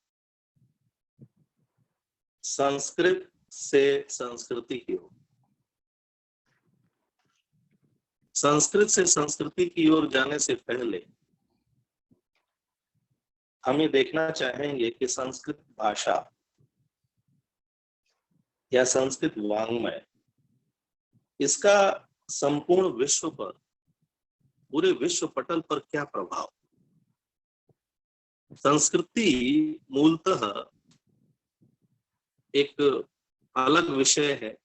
संस्कृत से संस्कृति की ओर, संस्कृत से संस्कृति की ओर जाने से पहले हम ये देखना चाहेंगे कि संस्कृत भाषा या संस्कृत वाङ्मय, इसका संपूर्ण विश्व पर, पूरे विश्व पटल पर क्या प्रभाव। संस्कृति मूलतः एक अलग विषय है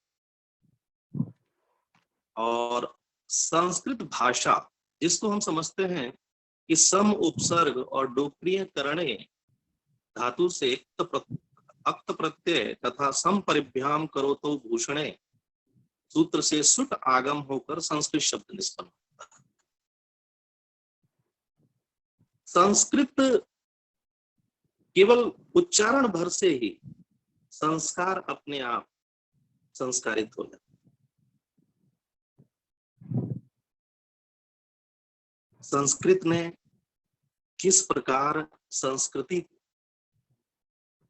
और संस्कृत भाषा, जिसको हम समझते हैं कि सम उपसर्ग और डोक्रिय करणे धातु से अक्त प्रत्यय तथा सम परिभ्याम करो तो भूषणे सूत्र से सुट आगम होकर संस्कृत शब्द निष्पन्न होता है। संस्कृत केवल उच्चारण भर से ही संस्कार अपने आप संस्कारित हो जाता। संस्कृत ने किस प्रकार संस्कृति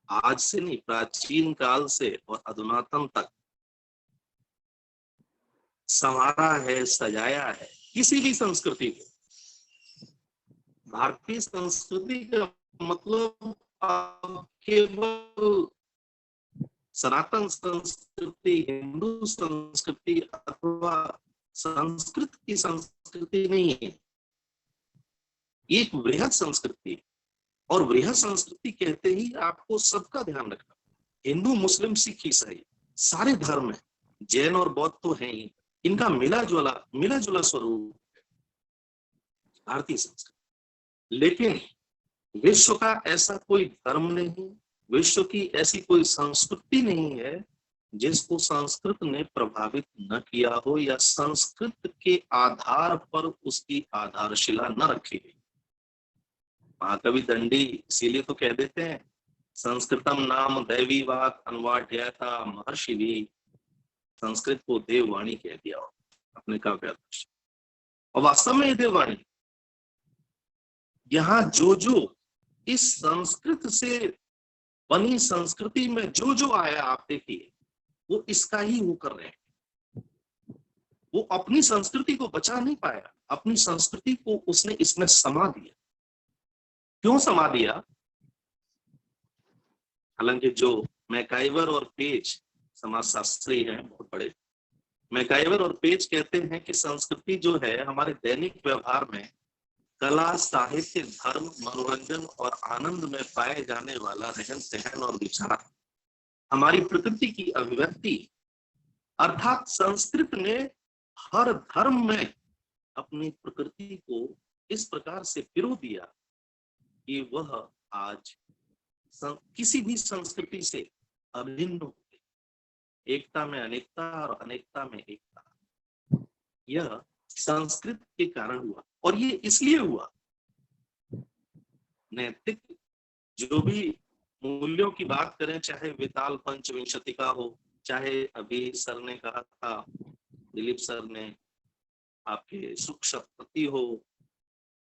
आज से नहीं, प्राचीन काल से और अधुनातन तक संवारा है, सजाया है। किसी भी संस्कृति को, भारतीय संस्कृति का मतलब केवल सनातन संस्कृति, हिंदू संस्कृति अथवा संस्कृत की संस्कृति नहीं है, एक वृहद संस्कृति। और वृहद संस्कृति कहते ही आपको सबका ध्यान रखना, हिंदू मुस्लिम सिख ईसाई सारे धर्म है, जैन और बौद्ध तो है ही, इनका मिला जुला स्वरूप भारतीय संस्कृति। लेकिन विश्व का ऐसा कोई धर्म नहीं, विश्व की ऐसी कोई संस्कृति नहीं है जिसको संस्कृत ने प्रभावित न किया हो या संस्कृत के आधार पर उसकी आधारशिला न रखी गई। महाकवि दंडी इसीलिए तो कह देते हैं, संस्कृतम नाम दैवी वाक अन्वाढ्यता महर्षि भी, संस्कृत को देववाणी कह दिया अपने काव्यादर्श। और वास्तव में ये देववाणी, यहाँ जो इस संस्कृत से बनी संस्कृति में जो आया, आप देखिए वो इसका ही वो कर रहे हैं। वो अपनी संस्कृति को बचा नहीं पाया, अपनी संस्कृति को उसने इसमें समा दिया। क्यों समा दिया? हालांकि जो मैकाइवर और पेज समाजशास्त्री हैं बहुत बड़े, मैकाइवर और पेज कहते हैं कि संस्कृति जो है हमारे दैनिक व्यवहार में कला, साहित्य, धर्म, मनोरंजन और आनंद में पाए जाने वाला रहन सहन और विचार हमारी प्रकृति की अभिव्यक्ति। अर्थात संस्कृत ने हर धर्म में अपनी प्रकृति को इस प्रकार से पिरो दिया कि वह आज किसी भी संस्कृति से अभिन्न हो गई। एकता में अनेकता और अनेकता में एकता, यह संस्कृत के कारण हुआ। और ये इसलिए हुआ, नैतिक जो भी मूल्यों की बात करें, चाहे विताल पंचविंशति का हो, चाहे अभी सर ने कहा था, दिलीप सर ने, आपके सुख सप्तति हो,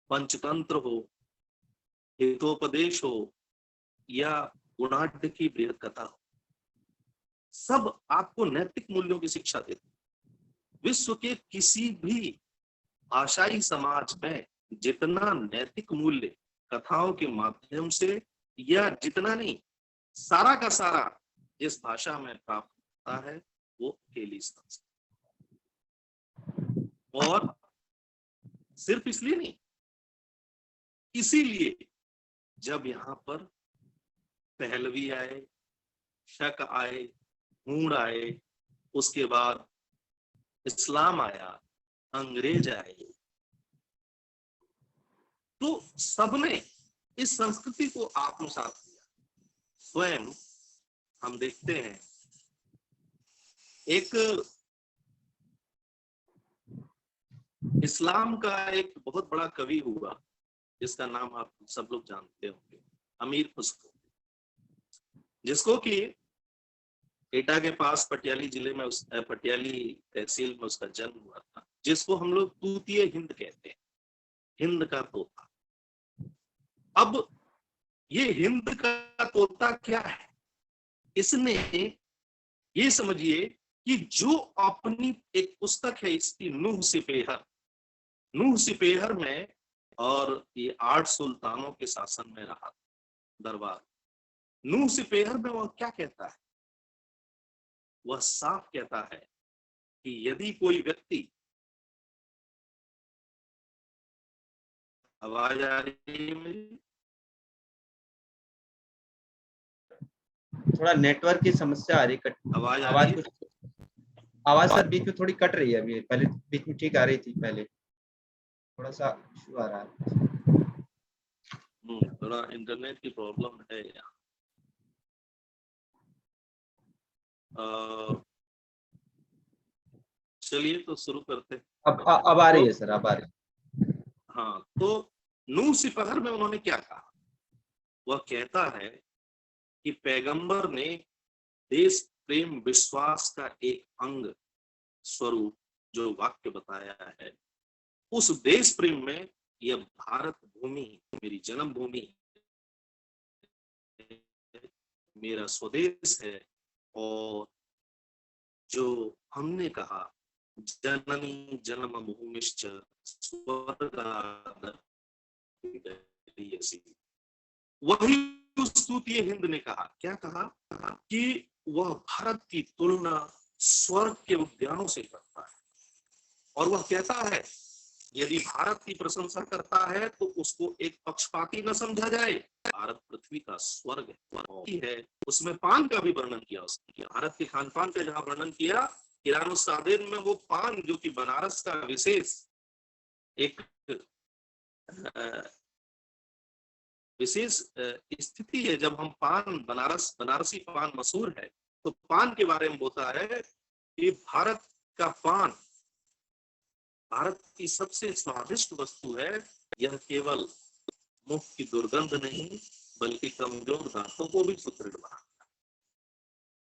पंचतंत्र हो, हितोपदेश हो या गुणाढ़ की बृहद कथा हो, सब आपको नैतिक मूल्यों की शिक्षा देते। विश्व के किसी भी भाषाई समाज में जितना नैतिक मूल्य कथाओं के माध्यम से, या जितना नहीं सारा का सारा जिस भाषा में प्राप्त होता है, वो अकेली संस्कृत। और सिर्फ इसलिए नहीं, इसीलिए जब यहाँ पर पहलवी आए, शक आए, हूण आए, उसके बाद इस्लाम आया, अंग्रेज आए, तो सबने इस संस्कृति को आत्मसात किया। स्वयं हम देखते हैं, एक इस्लाम का एक बहुत बड़ा कवि हुआ जिसका नाम आप सब लोग जानते होंगे, अमीर खुसरो, जिसको कि एटा के पास पटियाली जिले में पटियाली तहसील में उसका जन्म हुआ था, जिसको हम लोग तूतीय हिंद कहते हैं, हिंद का तोता। अब ये हिंद का तोता क्या है? इसने, ये समझिए कि जो अपनी एक पुस्तक है इसकी, नूह सिपेहर, नूह सिपेहर में, और ये 8 सुल्तानों के शासन में रहा दरबार। नूह सिपेहर में वह क्या कहता है? वह साफ कहता है कि यदि कोई व्यक्ति, आवाज आ रही है मेरी? थोड़ा नेटवर्क की समस्या आ रही है, आवाज आ आवाज रही है? आवाज सर बीच में थोड़ी कट रही है। अभी पहले बीच में ठीक आ रही थी, पहले थोड़ा सा इशू आ रहा है। थोड़ा इंटरनेट की प्रॉब्लम है यहाँ। चलिए तो शुरू करते हैं। अब आ रही है सर, अब आ रही है। हाँ, तो नूह सिपहर में उन्होंने क्या कहा? वह कहता है कि पैगंबर ने देश प्रेम विश्वास का एक अंग स्वरूप जो वाक्य बताया है, उस देश प्रेम में यह भारत भूमि मेरी जन्मभूमि, मेरा स्वदेश है, और जो हमने कहा जननी जन्म भूमिश्च स्वर्गादपि, वही उस तूतीय हिंद ने कहा। क्या कहा? कि वह भारत की तुलना स्वर्ग के उद्यानों से करता है, और वह कहता है यदि भारत की प्रशंसा करता है तो उसको एक पक्षपाती न समझा जाए। भारत पृथ्वी का स्वर्ग है। उसमें पान का भी वर्णन किया उसने, भारत के खान पान का जहां वर्णन किया, किरानुस्सादीन में वो पान जो कि बनारस का विशेष एक विशेष स्थिति है। जब हम पान, बनारसी पान मशहूर है, तो पान के बारे में होता है कि भारत का पान भारत की सबसे स्वादिष्ट वस्तु है। यह केवल मुख की दुर्गंध नहीं बल्कि कमजोर दांतों को भी सुदृढ़ बनाता है।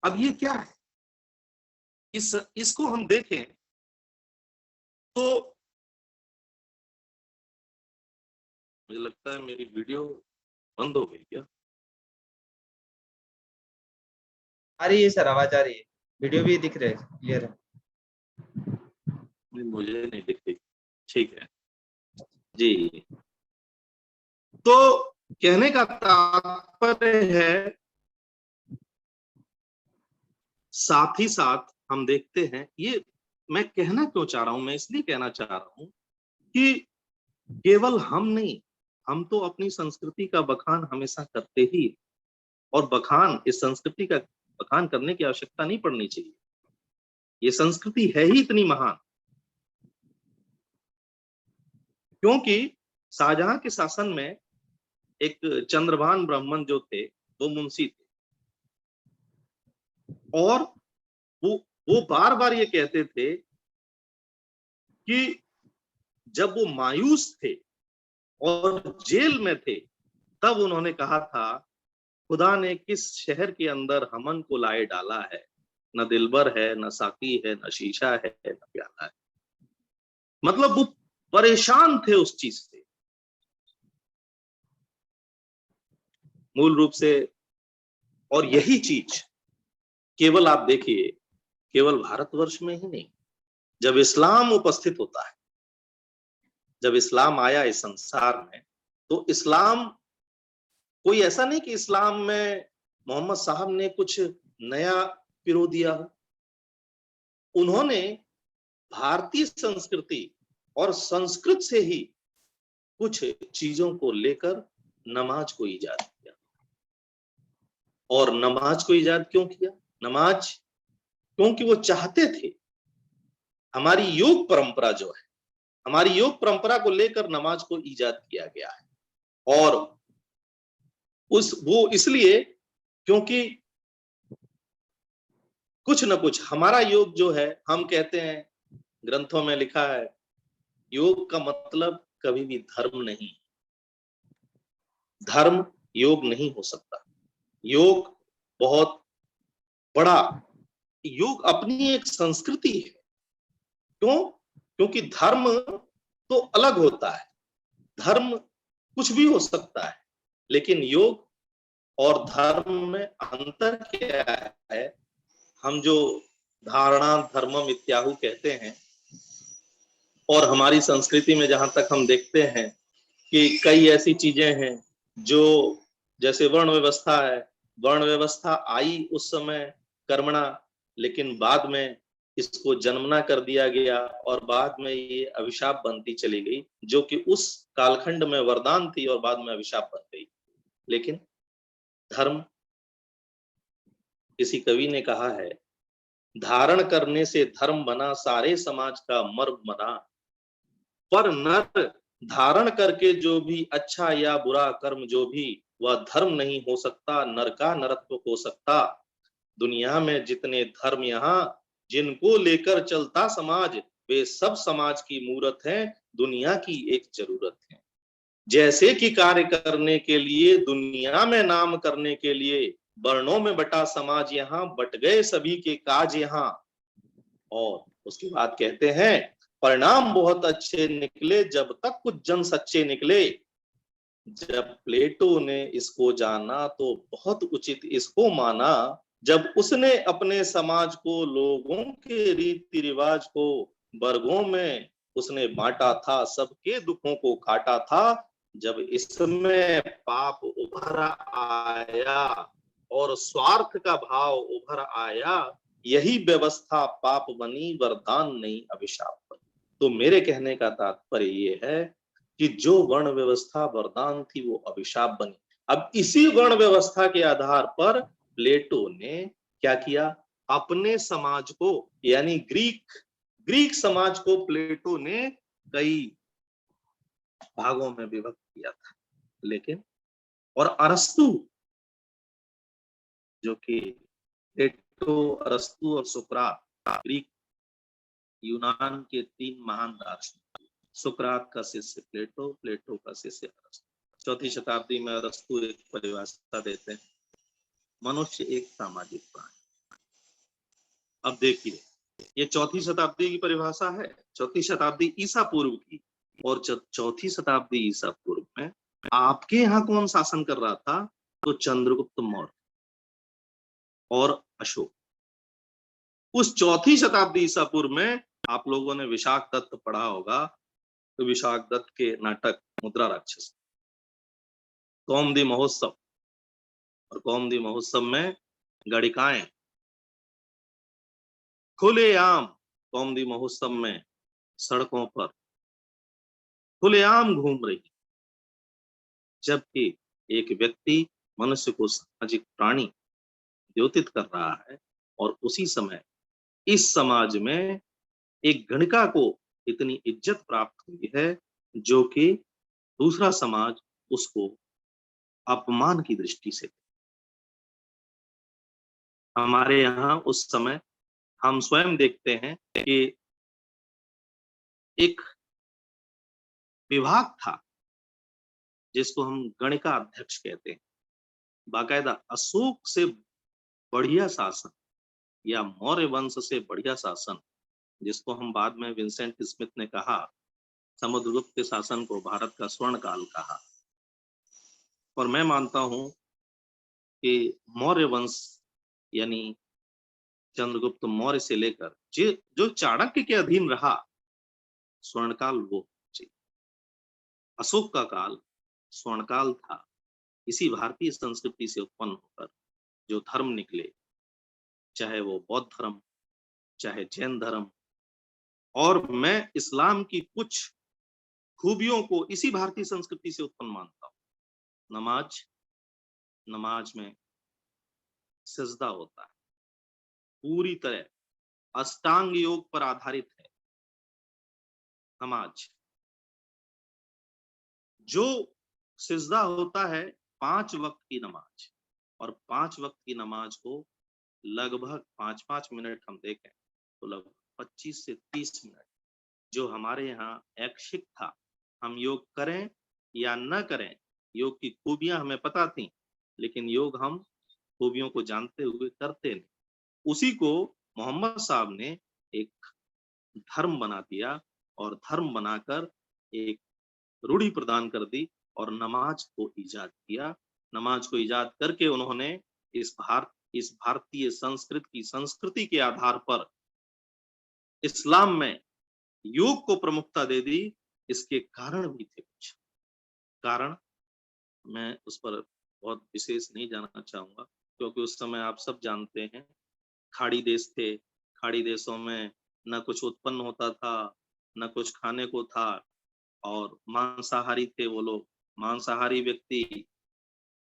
अब ये क्या है? इसको हम देखें तो मुझे लगता है मेरी वीडियो बंद हो गई क्या? आ रही है सर, आवाज आ रही है, वीडियो भी दिख रहे है, क्लियर है। मुझे नहीं दिख रही। ठीक है जी। तो कहने का तात्पर्य है, साथ ही साथ हम देखते हैं, ये मैं कहना क्यों चाह रहा हूं, मैं इसलिए कहना चाह रहा हूं कि केवल हम नहीं, हम तो अपनी संस्कृति का बखान हमेशा करते ही, और बखान, इस संस्कृति का बखान करने की आवश्यकता नहीं पड़नी चाहिए। ये संस्कृति है ही इतनी महान, क्योंकि शाहजहां के शासन में एक चंद्रभान ब्राह्मण जो थे, वो मुंशी थे, और वो बार बार ये कहते थे कि जब वो मायूस थे और जेल में थे, तब उन्होंने कहा था, खुदा ने किस शहर के अंदर हमन को लाए डाला है, न दिलबर है, न साकी है, न शीशा है, न प्याला है। मतलब वो परेशान थे उस चीज से मूल रूप से। और यही चीज केवल आप देखिए, केवल भारतवर्ष में ही नहीं, जब इस्लाम उपस्थित होता है, जब इस्लाम आया इस संसार में, तो इस्लाम कोई ऐसा नहीं कि इस्लाम में मोहम्मद साहब ने कुछ नया पिरो दिया हो। उन्होंने भारतीय संस्कृति और संस्कृत से ही कुछ चीजों को लेकर नमाज को ईजाद किया। और नमाज को ईजाद क्यों किया? नमाज क्योंकि वो चाहते थे, हमारी योग परंपरा जो है, हमारी योग परंपरा को लेकर नमाज को ईजाद किया गया है। और वो इसलिए क्योंकि कुछ न कुछ हमारा योग जो है, हम कहते हैं, ग्रंथों में लिखा है, योग का मतलब कभी भी धर्म नहीं, धर्म योग नहीं हो सकता। योग बहुत बड़ा योग अपनी एक संस्कृति है। क्यों? क्योंकि धर्म तो अलग होता है, धर्म कुछ भी हो सकता है, लेकिन योग और धर्म में अंतर क्या है? हम जो धारणा धर्मम इत्याहु कहते हैं, और हमारी संस्कृति में जहां तक हम देखते हैं कि कई ऐसी चीजें हैं जो, जैसे वर्ण व्यवस्था है, वर्ण व्यवस्था आई उस समय कर्मणा, लेकिन बाद में इसको जन्मना कर दिया गया और बाद में ये अभिशाप बनती चली गई, जो कि उस कालखंड में वरदान थी और बाद में अभिशाप बन गई। लेकिन धर्म, किसी कवि ने कहा है, धारण करने से धर्म बना, सारे समाज का मर्म बना। पर नर धारण करके जो भी अच्छा या बुरा कर्म जो भी, वह धर्म नहीं हो सकता, नर का नरत्व हो सकता। दुनिया में जितने धर्म यहाँ जिनको लेकर चलता समाज, वे सब समाज की मूरत हैं, दुनिया की एक जरूरत है। जैसे कि कार्य करने के लिए, दुनिया में नाम करने के लिए, वर्णों में बटा समाज यहाँ, बट गए सभी के काज यहाँ। और उसके बाद कहते हैं, परिणाम बहुत अच्छे निकले जब तक कुछ जन सच्चे निकले। जब प्लेटो ने इसको जाना तो बहुत उचित इसको माना, जब उसने अपने समाज को, लोगों के रीति रिवाज को वर्गों में उसने बांटा था, सबके दुखों को काटा था। जब इसमें पाप उभर आया और स्वार्थ का भाव उभर आया, यही व्यवस्था पाप बनी, वरदान नहीं अभिशाप बनी। तो मेरे कहने का तात्पर्य ये है कि जो वर्ण व्यवस्था वरदान थी वो अभिशाप बनी। अब इसी वर्ण व्यवस्था के आधार पर प्लेटो ने क्या किया? अपने समाज को, यानी ग्रीक समाज को प्लेटो ने कई भागों में विभक्त किया था। लेकिन और अरस्तु, जो कि प्लेटो, अरस्तु और सुकरात, ग्रीक यूनान के तीन महान दार्शनिक, सुकरात का शिष्य प्लेटो, प्लेटो का शिष्य अरस्तु। 4वीं शताब्दी में अरस्तु एक परिभाषा देते हैं, मनुष्य एक सामाजिक प्राणी। अब देखिए, ये 4वीं शताब्दी की परिभाषा है, 4वीं शताब्दी ईसा पूर्व की। और 4वीं शताब्दी ईसा पूर्व में आपके यहाँ कौन शासन कर रहा था? तो चंद्रगुप्त मौर्य और अशोक। उस 4वीं शताब्दी ईसा पूर्व में आप लोगों ने विशाख दत्त पढ़ा होगा, तो विशाख दत्त के नाटक मुद्रा राक्षस, कौमुदी महोत्सव, और कौमुदी महोत्सव में गणिकाएं खुलेआम, कौमुदी महोत्सव में सड़कों पर खुलेआम घूम रही, जबकि एक व्यक्ति मनुष्य को सामाजिक प्राणी द्योतित कर रहा है। और उसी समय इस समाज में एक गणिका को इतनी इज्जत प्राप्त हुई है, जो कि दूसरा समाज उसको अपमान की दृष्टि से। हमारे यहाँ उस समय हम स्वयं देखते हैं कि एक विभाग था जिसको हम गणिका अध्यक्ष कहते हैं। बाकायदा अशोक से बढ़िया शासन या मौर्य वंश से बढ़िया शासन, जिसको हम बाद में विंसेंट स्मिथ ने कहा, समुद्रगुप्त के शासन को भारत का स्वर्ण काल कहा। और मैं मानता हूं कि मौर्य वंश यानी चंद्रगुप्त मौर्य से लेकर जो चाणक्य के अधीन रहा, स्वर्णकाल वो चाहिए। अशोक का काल स्वर्णकाल था। इसी भारतीय संस्कृति से उत्पन्न होकर जो धर्म निकले, चाहे वो बौद्ध धर्म, चाहे जैन धर्म, और मैं इस्लाम की कुछ खूबियों को इसी भारतीय संस्कृति से उत्पन्न मानता हूं। नमाज में सजदा होता है, पूरी तरह अष्टांग योग पर आधारित है नमाज। जो सिजदा होता है 5 वक्त की नमाज, और 5 वक्त की नमाज को लगभग 5-5 मिनट हम देखें तो लगभग 25 से 30 मिनट, जो हमारे यहाँ ऐच्छिक था, हम योग करें या न करें, योग की खूबियां हमें पता थी, लेकिन योग हम खूबियों को जानते हुए करते नहीं। उसी को मोहम्मद साहब ने एक धर्म बना दिया और धर्म बनाकर एक रूढ़ी प्रदान कर दी और नमाज को ईजाद किया। नमाज को ईजाद करके उन्होंने इस भारतीय संस्कृति के आधार पर इस्लाम में योग को प्रमुखता दे दी। इसके कारण भी थे कुछ कारण, मैं उस पर बहुत विशेष नहीं जानना चाहूंगा, क्योंकि उस समय आप सब जानते हैं खाड़ी देश थे। खाड़ी देशों में न कुछ उत्पन्न होता था, न कुछ खाने को था, और मांसाहारी थे वो लोग। मांसाहारी व्यक्ति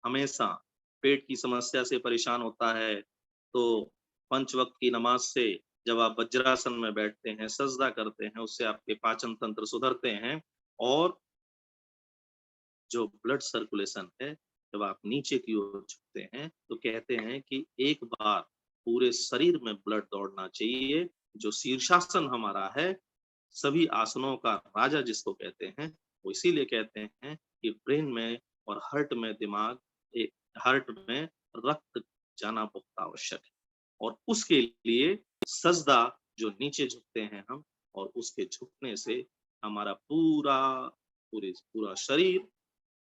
हमेशा पेट की समस्या से परेशान होता है, तो 5 वक्त की नमाज से जब आप वज्रासन में बैठते हैं, सजदा करते हैं, उससे आपके पाचन तंत्र सुधरते हैं, और जो ब्लड सर्कुलेशन है, जब आप नीचे की ओर झुकते हैं तो कहते हैं कि एक बार पूरे शरीर में ब्लड दौड़ना चाहिए। जो शीर्षासन हमारा है, सभी आसनों का राजा जिसको कहते हैं, वो इसीलिए कहते हैं कि ब्रेन में और हार्ट में रक्त जाना बहुत आवश्यक है, और उसके लिए सजदा जो नीचे झुकते हैं हम, और उसके झुकने से हमारा पूरा शरीर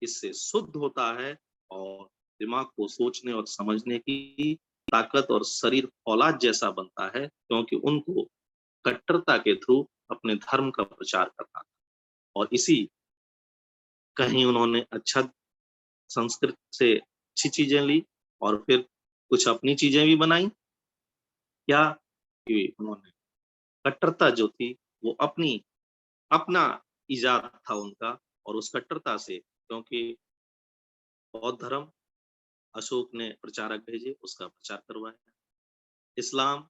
इससे शुद्ध होता है, और दिमाग को सोचने और समझने की ताकत और शरीर औलाद जैसा बनता है, क्योंकि उनको कट्टरता के थ्रू अपने धर्म का प्रचार करना था। और इसी कहीं उन्होंने अच्छा संस्कृत से अच्छी चीजें ली और फिर कुछ अपनी चीजें भी बनाई। क्या कि उन्होंने कट्टरता जो थी वो अपना इजाद था उनका, और उस कट्टरता से, क्योंकि बौद्ध धर्म अशोक ने प्रचारक भेजे, उसका प्रचार करवाया। इस्लाम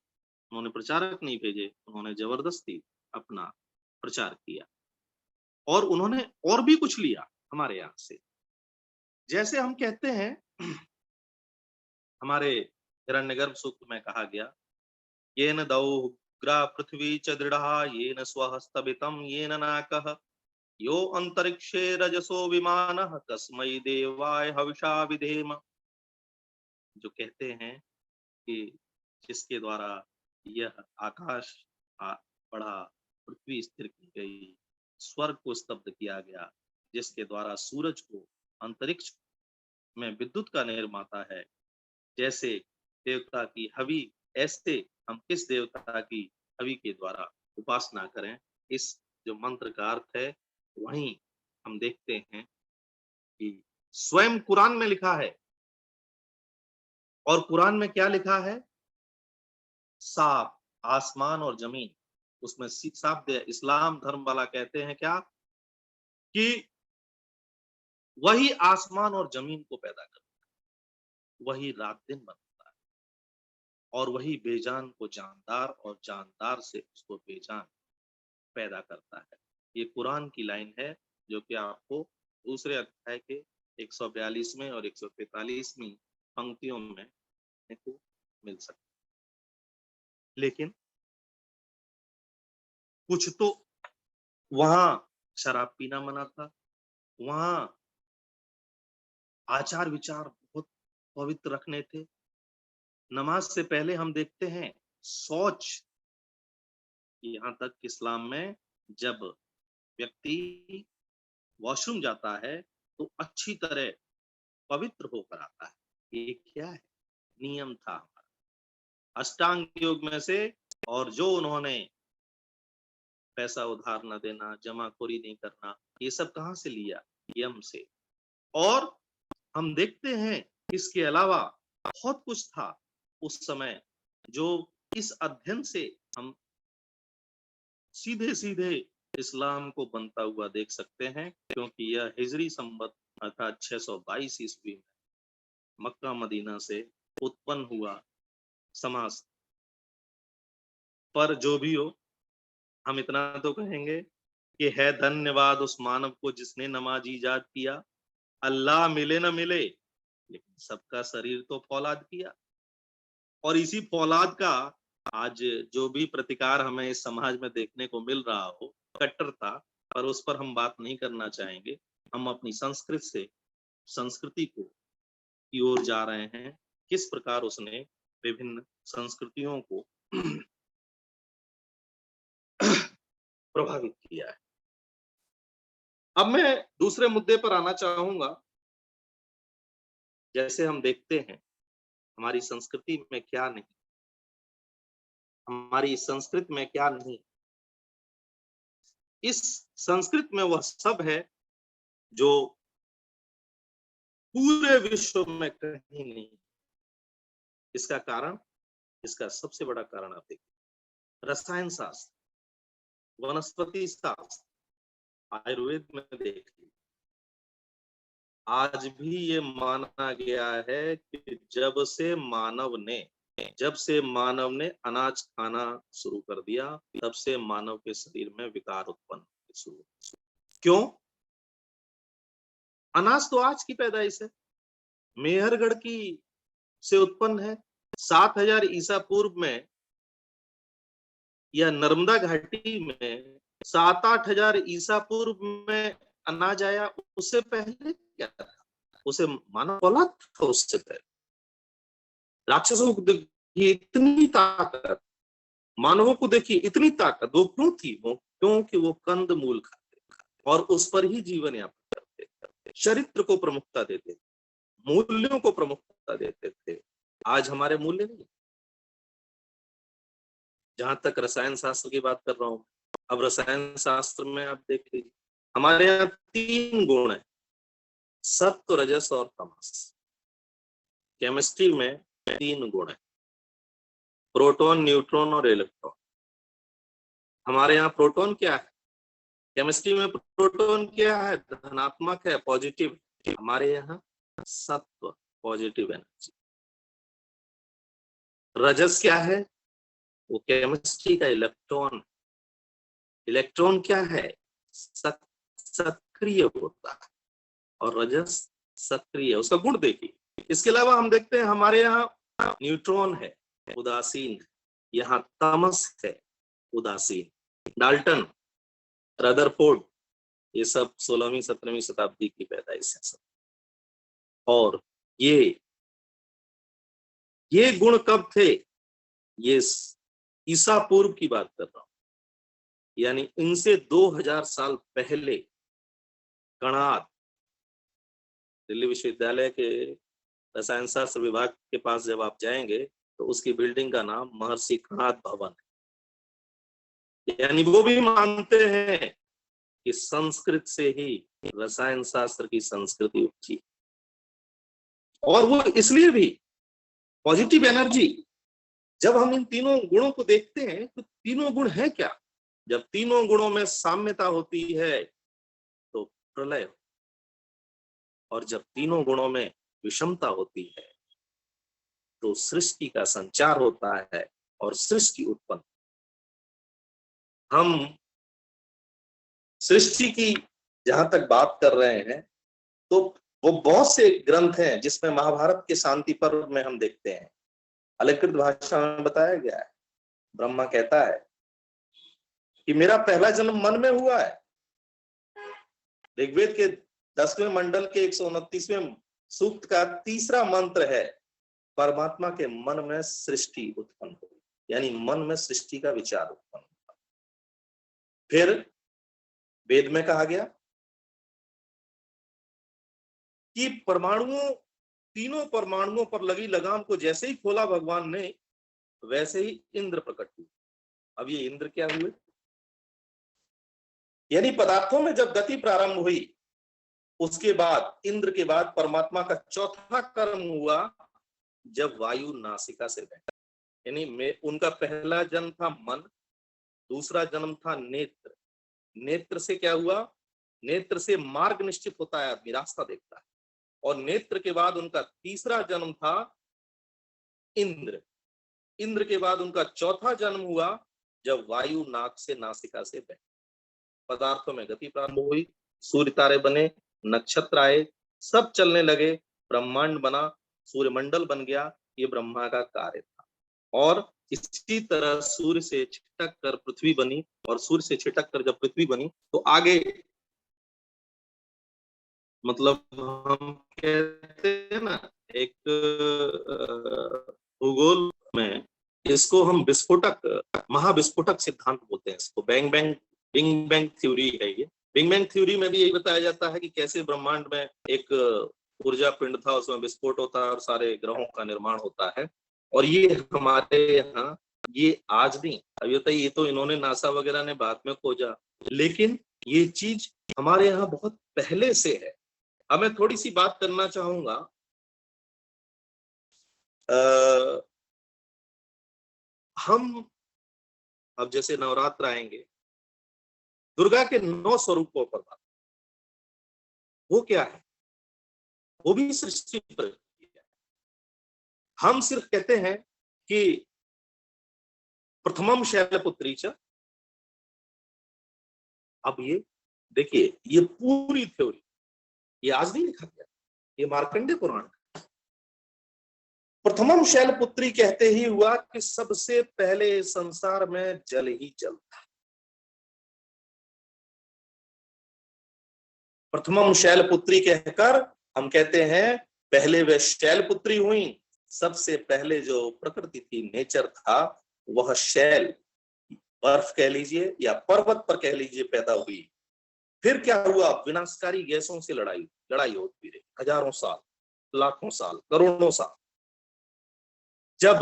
उन्होंने प्रचारक नहीं भेजे, उन्होंने जबरदस्ती अपना प्रचार किया, और उन्होंने और भी कुछ लिया हमारे यहाँ से। जैसे हम कहते हैं, हमारे हिरण्यगर्भ सूक्त में कहा गया, येन दौग्रा पृथ्वी च दृढ़ा येन स्वहस्तवितम येन नाकः यो अंतरिक्षे रजसो विमानः तस्मै देवाय हविषा विधेम। जो कहते हैं कि जिसके द्वारा यह आकाश बढ़ा, पृथ्वी स्थिर की गई, स्वर्ग को स्तब्ध किया गया, जिसके द्वारा सूरज को, अंतरिक्ष में विद्युत का निर्माता है, जैसे देवता की हवि, ऐसे हम किस देवता की हवि के द्वारा उपासना करें। इस जो मंत्र का अर्थ है, वहीं हम देखते हैं कि स्वयं कुरान में लिखा है, और कुरान में क्या लिखा है? साफ आसमान और जमीन, उसमें साफ दिया। इस्लाम धर्म वाला कहते हैं क्या कि वही आसमान और जमीन को पैदा करता है, वही रात दिन बनाता है, और वही बेजान को जानदार और जानदार से उसको बेजान पैदा करता है। ये कुरान की लाइन है, जो कि आपको दूसरे अध्याय के 142वें और 143वीं पंक्तियों में मिल सकता है। लेकिन कुछ तो वहां शराब पीना मना था, वहां आचार विचार बहुत पवित्र रखने थे। नमाज से पहले हम देखते हैं शौच, यहाँ तक इस्लाम में जब व्यक्ति वॉशरूम जाता है तो अच्छी तरह पवित्र होकर आता है। ये क्या है? नियम था हमारा अष्टांग योग में से। और जो उन्होंने पैसा उधार न देना, जमाखोरी नहीं करना, ये सब कहाँ से लिया? यम से। और हम देखते हैं इसके अलावा बहुत कुछ था उस समय, जो इस अध्ययन से हम सीधे सीधे इस्लाम को बनता हुआ देख सकते हैं, क्योंकि यह हिजरी संवत अर्थात 622 ईस्वी में मक्का मदीना से उत्पन्न हुआ समाज। पर जो भी हो, हम इतना तो कहेंगे कि है धन्यवाद उस मानव को जिसने नमाज ईजाद किया। अल्लाह मिले न मिले, लेकिन सबका शरीर तो फौलाद किया, और इसी फौलाद का आज जो भी प्रतिकार हमें इस समाज में देखने को मिल रहा हो, कट्टरता, पर उस पर हम बात नहीं करना चाहेंगे। हम अपनी संस्कृति की ओर जा रहे हैं। किस प्रकार उसने विभिन्न संस्कृतियों को प्रभावित किया है। अब मैं दूसरे मुद्दे पर आना चाहूंगा। जैसे हम देखते हैं हमारी संस्कृति में क्या नहीं, हमारी संस्कृति में क्या नहीं, इस संस्कृत में वह सब है जो पूरे विश्व में कहीं नहीं। इसका कारण, इसका सबसे बड़ा कारण आप देखिए, रसायन शास्त्र, वनस्पति शास्त्र, आयुर्वेद में देखिए, आज भी ये माना गया है कि जब से मानव ने अनाज खाना शुरू कर दिया, तब से मानव के शरीर में विकार उत्पन्न शुरू हुए। क्यों? अनाज तो आज की पैदाइश है, मेहरगढ़ की से उत्पन्न है। 7000 ईसा पूर्व में या नर्मदा घाटी में 7-8 हजार ईसा पूर्व में अनाज आया। उससे पहले क्या था? उसे मानव बोला था। उससे पहले राक्षसों को देखिए इतनी ताकत, मानवों को देखिए इतनी ताकत। वो क्यों थी? वो क्योंकि वो कंद मूल खाते और उस पर ही जीवन यापन करते, चरित्र को प्रमुखता देते, मूल्यों को प्रमुखता देते थे। आज हमारे मूल्य नहीं। जहां तक रसायन शास्त्र की बात कर रहा हूं, अब रसायन शास्त्र में आप देख लीजिए, हमारे यहाँ 3 गुण है, सत्व, रजस और तमस। केमिस्ट्री में 3 गुण है, प्रोटॉन, न्यूट्रॉन और इलेक्ट्रॉन। हमारे यहाँ प्रोटॉन क्या है? केमिस्ट्री में प्रोटॉन क्या है? धनात्मक है, पॉजिटिव। हमारे यहाँ सत्व, पॉजिटिव एनर्जी। रजस क्या है? वो केमिस्ट्री का इलेक्ट्रॉन। इलेक्ट्रॉन क्या है? सक्रिय होता है और रजस सक्रिय, उसका गुण देखिए। इसके अलावा हम देखते हैं हमारे यहाँ न्यूट्रॉन है, उदासीन है। यहाँ तमस है, उदासीन। डाल्टन, रदरफोर्ड, ये सब 16वीं 17वीं शताब्दी की पैदाइश है सब। और ये गुण कब थे? ये ईसा पूर्व की बात कर रहा हूं, यानी इनसे 2000 साल पहले कणाद, दिल्ली विश्वविद्यालय के रसायन शास्त्र विभाग के पास जब आप जाएंगे तो उसकी बिल्डिंग का नाम महर्षि कणाद भवन है। यानी वो भी मानते हैं कि संस्कृत से ही रसायन शास्त्र की संस्कृति उपजी। और वो इसलिए भी पॉजिटिव एनर्जी। जब हम इन तीनों गुणों को देखते हैं तो तीनों गुण है क्या? जब तीनों गुणों में साम्यता होती है तो प्रलय, और जब तीनों गुणों में विषमता होती है तो सृष्टि का संचार होता है और सृष्टि उत्पन्न। हम सृष्टि की जहां तक बात कर रहे हैं तो वो बहुत से ग्रंथ हैं जिसमें महाभारत के शांति पर्व में हम देखते हैं, अलंकृत भाषा में बताया गया है। ब्रह्मा कहता है कि मेरा पहला जन्म मन में हुआ है। ऋग्वेद के 10वें मंडल के 129वें सूक्त का 3रा मंत्र है, परमात्मा के मन में सृष्टि उत्पन्न हुई, यानी मन में सृष्टि का विचार उत्पन्न हुआ। फिर वेद में कहा गया कि परमाणुओं, तीनों परमाणुओं पर लगी लगाम को जैसे ही खोला भगवान ने, वैसे ही इंद्र प्रकट हुए। अब ये इंद्र क्या हुए? यानी पदार्थों में जब गति प्रारंभ हुई, उसके बाद इंद्र के बाद परमात्मा का चौथा कर्म हुआ जब वायु नासिका से बैठा। यानी उनका पहला जन्म था मन, दूसरा जन्म था नेत्र। नेत्र से क्या हुआ? नेत्र से मार्ग निश्चित होता है, आदमी रास्ता देखता है। और नेत्र के बाद उनका तीसरा जन्म था इंद्र। इंद्र के बाद उनका चौथा जन्म हुआ जब वायु नाक से नासिका से बैठा। पदार्थों में गति प्रारंभ हुई, सूर्य तारे बने, नक्षत्र आए, सब चलने लगे, ब्रह्मांड बना, सूर्यमंडल बन गया। ये ब्रह्मा का कार्य था। और इसी तरह सूर्य से छिटक कर पृथ्वी बनी, और सूर्य से छिटक कर जब पृथ्वी बनी तो आगे, मतलब हम कहते हैं ना, एक भूगोल में इसको हम विस्फोटक, महाविस्फोटक सिद्धांत बोलते हैं इसको। बिग बैंग थ्योरी है ये। बिग बैंग थ्योरी में भी यही बताया जाता है कि कैसे ब्रह्मांड में एक ऊर्जा पिंड था, उसमें विस्फोट होता है और सारे ग्रहों का निर्माण होता है। और ये हमारे यहाँ, ये आज नहीं, अभी ये तो इन्होंने नासा वगैरह ने बाद में खोजा, लेकिन ये चीज हमारे यहाँ बहुत पहले से है। अब मैं थोड़ी सी बात करना चाहूंगा, हम अब जैसे नवरात्र आएंगे, दुर्गा के 9 स्वरूपों पर बात, वो क्या है? वो भी सृष्टि पर है। हम सिर्फ कहते हैं कि प्रथमम शैलपुत्री च। अब ये देखिए, ये पूरी थ्योरी ये आज नहीं लिखा गया, ये मार्कंडेय पुराण। प्रथमम शैलपुत्री कहते ही हुआ कि सबसे पहले संसार में जल ही जल था। प्रथमम शैलपुत्री कहकर हम कहते हैं पहले वे शैलपुत्री हुई। सबसे पहले जो प्रकृति थी, नेचर था, वह शैल, बर्फ कह लीजिए या पर्वत पर कह लीजिए, पैदा हुई। फिर क्या हुआ? विनाशकारी गैसों से लड़ाई होती रही, हजारों साल, लाखों साल, करोड़ों साल। जब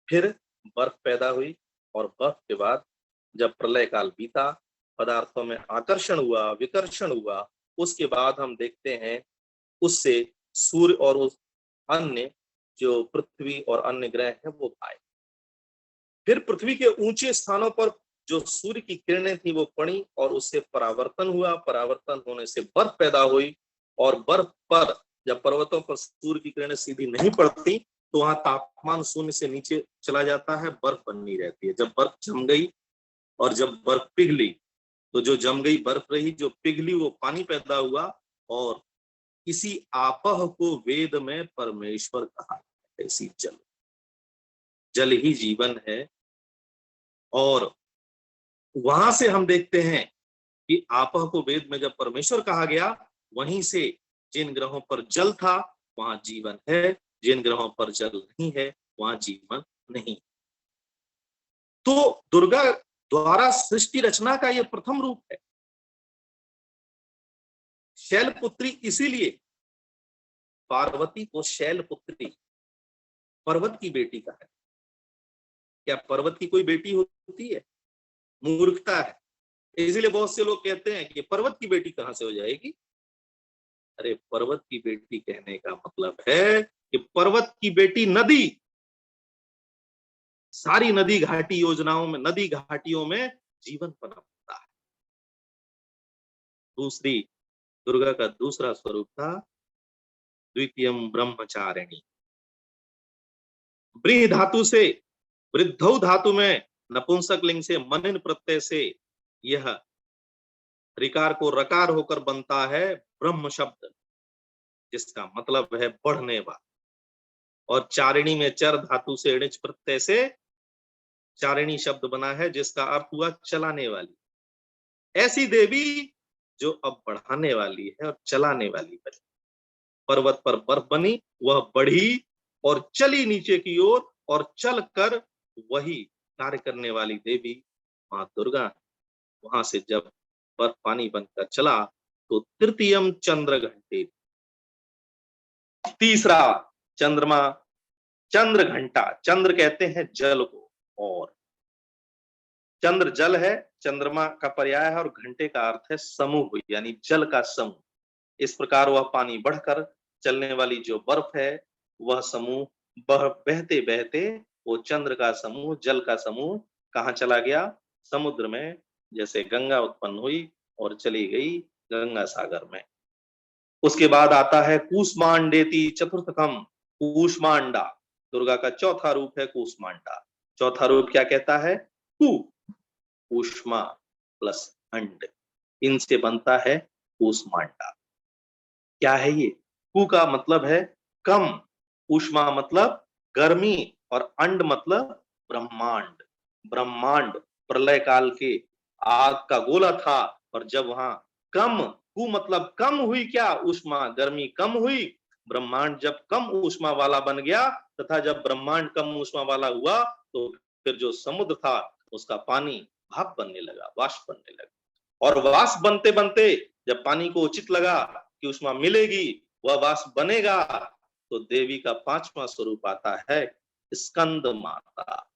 फिर बर्फ पैदा हुई और बर्फ के बाद जब प्रलय काल बीता, पदार्थों में आकर्षण हुआ, विकर्षण हुआ, उसके बाद हम देखते हैं उससे सूर्य और उस अन्य जो पृथ्वी और अन्य ग्रह हैं वो आए। फिर पृथ्वी के ऊंचे स्थानों पर जो सूर्य की किरणें थी वो पड़ी और उससे परावर्तन हुआ। परावर्तन होने से बर्फ पैदा हुई और बर्फ पर जब पर्वतों पर सूर्य की किरणें सीधी नहीं पड़ती तो वहां तापमान शून्य से नीचे चला जाता है, बर्फ बनी रहती है। जब बर्फ जम गई और जब बर्फ पिघली तो जो जम गई बर्फ रही, जो पिघली वो पानी पैदा हुआ। और इसी आपह को वेद में परमेश्वर कहा है। इसी जल ही जीवन है। और वहां से हम देखते हैं कि आपह को वेद में जब परमेश्वर कहा गया, वहीं से जिन ग्रहों पर जल था वहां जीवन है, जिन ग्रहों पर जल नहीं है वहां जीवन नहीं। तो दुर्गा द्वारा सृष्टि रचना का यह प्रथम रूप है। शैलपुत्री इसीलिए पार्वती को शैलपुत्री, पर्वत की बेटी का है। क्या पर्वत की कोई बेटी होती है? मूर्खता है। इसीलिए बहुत से लोग कहते हैं कि पर्वत की बेटी कहां से हो जाएगी। अरे पर्वत की बेटी कहने का मतलब है कि पर्वत की बेटी नदी, सारी नदी घाटी योजनाओं में, नदी घाटियों में जीवन पनपता है। दूसरी दुर्गा का दूसरा स्वरूप था द्वितीयम ब्रह्मचारिणी। ब्रीह धातु से, वृद्धौ धातु में नपुंसक लिंग से मनिन प्रत्यय से यह ऋकार को रकार होकर बनता है ब्रह्म शब्द, जिसका मतलब है बढ़ने वाला। और चारिणी में चर धातु से णिच प्रत्यय से चारिणी शब्द बना है, जिसका अर्थ हुआ चलाने वाली। ऐसी देवी जो अब बढ़ाने वाली है और चलाने वाली बनी। पर्वत पर बर्फ बनी, वह बढ़ी और चली नीचे की ओर, और चल कर वही कार्य करने वाली देवी मां दुर्गा। वहां से जब बर्फ पानी बनकर चला तो तृतीयम चंद्र घंटे, तीसरा चंद्रमा, चंद्र घंटा। चंद्र कहते हैं जल को, और चंद्र जल है, चंद्रमा का पर्याय है, और घंटे का अर्थ है समूह, यानी जल का समूह। इस प्रकार वह पानी बढ़कर चलने वाली जो बर्फ है, वह समूह बहते बहते वो चंद्र का समूह, जल का समूह कहाँ चला गया? समुद्र में। जैसे गंगा उत्पन्न हुई और चली गई गंगा सागर में। उसके बाद आता है कूष्मांडेति चतुर्थकम, कूष्मांडा। दुर्गा का चौथा रूप है कूष्मांडा। चौथा रूप क्या कहता है? कूष्मा प्लस अंड, इनसे बनता है कूष्मांडा। क्या है ये? कू का मतलब है कम, ऊष्मा मतलब गर्मी, और अंड मतलब ब्रह्मांड। ब्रह्मांड प्रलय काल के आग का गोला था, और जब वहां कम, कू मतलब कम हुई, क्या ऊष्मा, गर्मी कम हुई, ब्रह्मांड जब कम ऊष्मा वाला बन गया तथा जब ब्रह्मांड कम ऊष्मा वाला हुआ तो फिर जो समुद्र था उसका पानी भाप बनने लगा, वाष्प बनने लगा। और वाष्प बनते बनते जब पानी को उचित लगा कि ऊष्मा मिलेगी, वह वाष्प बनेगा, तो देवी का 5वां स्वरूप आता है स्कंद माता।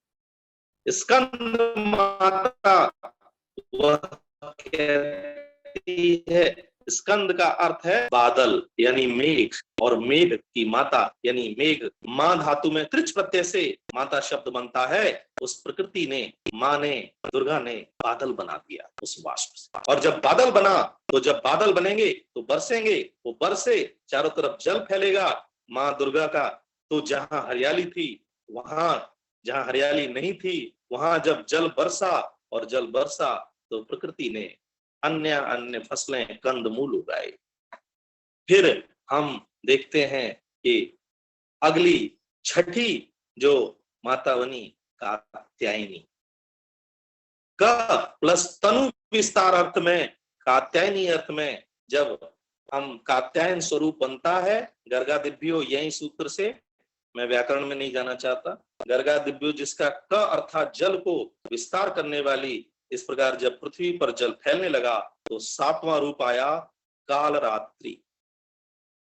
स्कंद माता वह कहती है, स्कंद का अर्थ है बादल यानी मेघ, और मेघ की माता यानी मेघ। मां धातु में त्रिच प्रत्यय से माता शब्द बनता है। उस प्रकृति ने, मां ने, दुर्गा ने बादल बना दिया उस वाष्प से। और जब बादल बना तो जब बादल बनेंगे तो बरसेंगे, वो बरसे चारों तरफ जल फैलेगा मां दुर्गा का। तो जहां हरियाली थी, वहां जहां हरियाली नहीं थी, वहां जब जल बरसा और जल बरसा तो प्रकृति ने अन्य अन्य फसलें, कंद मूल उगाए। फिर हम देखते हैं कि अगली छठी जो माता बनी कात्यायनी। क प्लस तनु विस्तार अर्थ में, कात्यायनी अर्थ में जब हम कात्यायन स्वरूप बनता है, गर्गा दिव्यो यही सूत्र से, मैं व्याकरण में नहीं जाना चाहता, गर्गा दिव्यो जिसका क अर्थात जल को विस्तार करने वाली। इस प्रकार जब पृथ्वी पर जल फैलने लगा तो 7वां रूप आया काल रात्रि।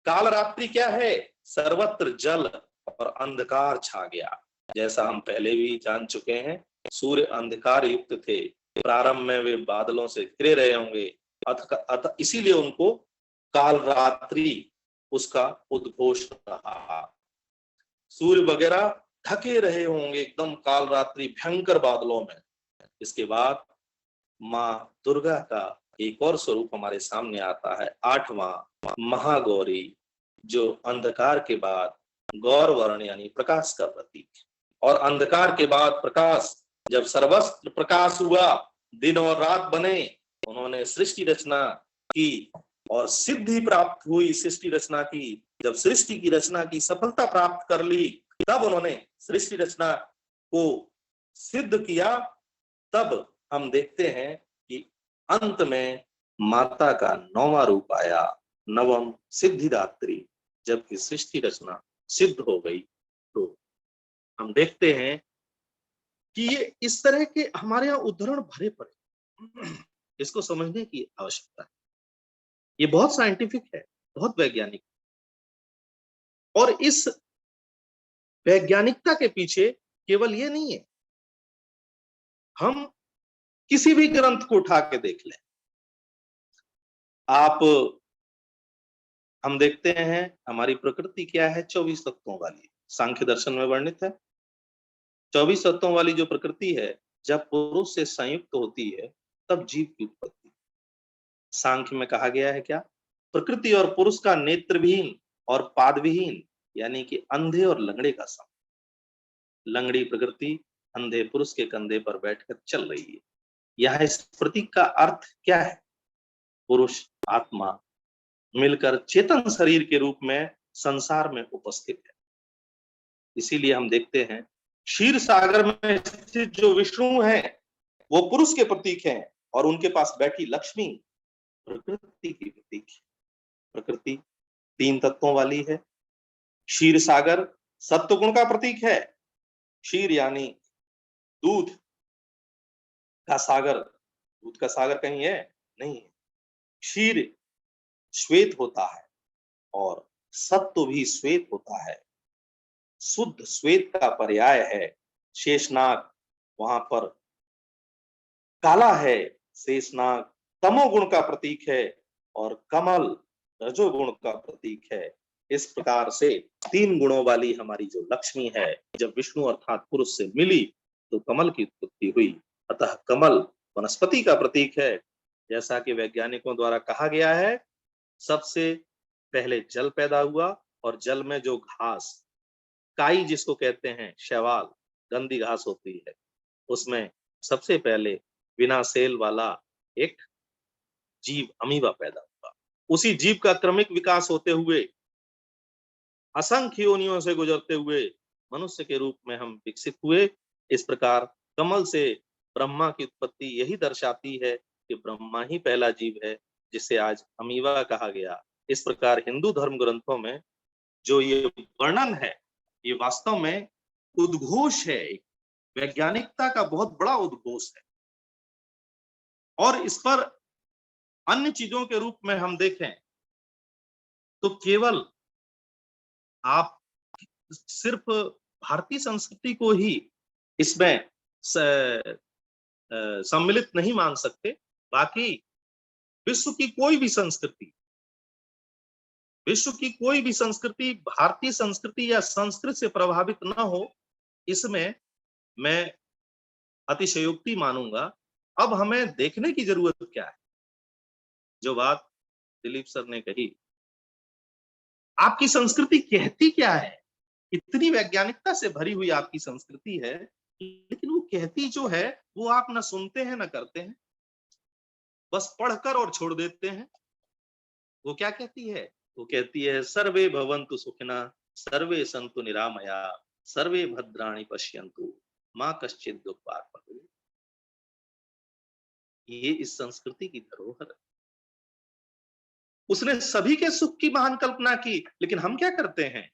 काल रात्रि क्या है? सर्वत्र जल और अंधकार छा गया। जैसा हम पहले भी जान चुके हैं, सूर्य अंधकार युक्त थे, प्रारंभ में वे बादलों से घिरे रहे होंगे, अतः इसीलिए उनको काल रात्रि उसका उद्घोष रहा। सूर्य वगैरह ढके रहे होंगे एकदम काल रात्रि भयंकर बादलों में। इसके बाद मां दुर्गा का एक और स्वरूप हमारे सामने आता है, 8वां महागौरी, जो अंधकार के बाद गौर वर्ण यानी प्रकाश का प्रतीक। और अंधकार के बाद प्रकाश, जब सर्वत्र प्रकाश हुआ, दिन और रात बने, उन्होंने सृष्टि रचना की और सिद्धि प्राप्त हुई सृष्टि रचना की। जब सृष्टि की रचना की सफलता प्राप्त कर ली, तब उन्होंने सृष्टि रचना को सिद्ध किया। तब हम देखते हैं कि अंत में माता का 9वां रूप आया, नवम सिद्धिदात्री। जबकि सृष्टि रचना सिद्ध हो गई तो हम देखते हैं कि ये इस तरह के हमारे यहाँ उदाहरण भरे पड़े। इसको समझने की आवश्यकता है। ये बहुत साइंटिफिक है, बहुत वैज्ञानिक, और इस वैज्ञानिकता के पीछे केवल ये नहीं है। हम किसी भी ग्रंथ को उठा के देख लें, हम देखते हैं हमारी प्रकृति क्या है, 24 तत्वों वाली। सांख्य दर्शन में वर्णित है 24 तत्वों वाली जो प्रकृति है, जब पुरुष से संयुक्त होती है तब जीव की उत्पत्ति। सांख्य में कहा गया है क्या? प्रकृति और पुरुष का नेत्रविहीन और पादविहीन यानी कि अंधे और लंगड़े का सम। लंगड़ी प्रकृति अंधे पुरुष के कंधे पर बैठकर चल रही है। यह इस प्रतीक का अर्थ क्या है? पुरुष आत्मा मिलकर चेतन शरीर के रूप में संसार में उपस्थित है। इसीलिए हम देखते हैं क्षीर सागर में स्थित जो विष्णु है वो पुरुष के प्रतीक हैं, और उनके पास बैठी लक्ष्मी प्रकृति की प्रतीक है। प्रकृति 3 तत्वों वाली है। क्षीर सागर सत्व गुण का प्रतीक है। क्षीर यानी दूध का सागर, दूध का सागर कहीं है? नहीं है। क्षीर श्वेत होता है और सत्व भी श्वेत होता है। शुद्ध श्वेत का पर्याय है शेषनाग, वहां पर काला है। शेषनाग तमोगुण का प्रतीक है और कमल रजोगुण का प्रतीक है। इस प्रकार से 3 गुणों वाली हमारी जो लक्ष्मी है, जब विष्णु अर्थात पुरुष से मिली तो कमल की उत्पत्ति हुई। अतः कमल वनस्पति का प्रतीक है। जैसा कि वैज्ञानिकों द्वारा कहा गया है, सबसे पहले जल पैदा हुआ और जल में जो घास, काई जिसको कहते हैं, शैवाल, गंदी घास होती है, उसमें सबसे पहले बिना सेल वाला एक जीव अमीबा पैदा हुआ। उसी जीव का क्रमिक विकास होते हुए असंख्य योनियों से गुजरते हुए मनुष्य के रूप में हम विकसित हुए। इस प्रकार कमल से ब्रह्मा की उत्पत्ति यही दर्शाती है कि ब्रह्मा ही पहला जीव है जिसे आज अमीबा कहा गया। इस प्रकार हिंदू धर्म ग्रंथों में जो ये वर्णन है ये वास्तव में उद्घोष है, वैज्ञानिकता का बहुत बड़ा उद्घोष है। और इस पर अन्य चीजों के रूप में हम देखें तो केवल आप सिर्फ भारतीय संस्कृति को ही इसमें सम्मिलित नहीं मान सकते। बाकी विश्व की कोई भी संस्कृति, विश्व की कोई भी संस्कृति भारतीय संस्कृति या संस्कृत से प्रभावित न हो, इसमें मैं अतिशयोक्ति मानूंगा। अब हमें देखने की जरूरत क्या है, जो बात दिलीप सर ने कही, आपकी संस्कृति कहती क्या है? इतनी वैज्ञानिकता से भरी हुई आपकी संस्कृति है, लेकिन वो कहती जो है वो आप न सुनते हैं न करते हैं, बस पढ़कर और छोड़ देते हैं। वो क्या कहती है? वो कहती है सर्वे भवन्तु सुखिनः, सर्वे सन्तु निरामया, सर्वे भद्राणि पश्यन्तु, मां कश्चित् दुःखात् भवेत्। ये इस संस्कृति की धरोहर है। उसने सभी के सुख की महान कल्पना की, लेकिन हम क्या करते हैं?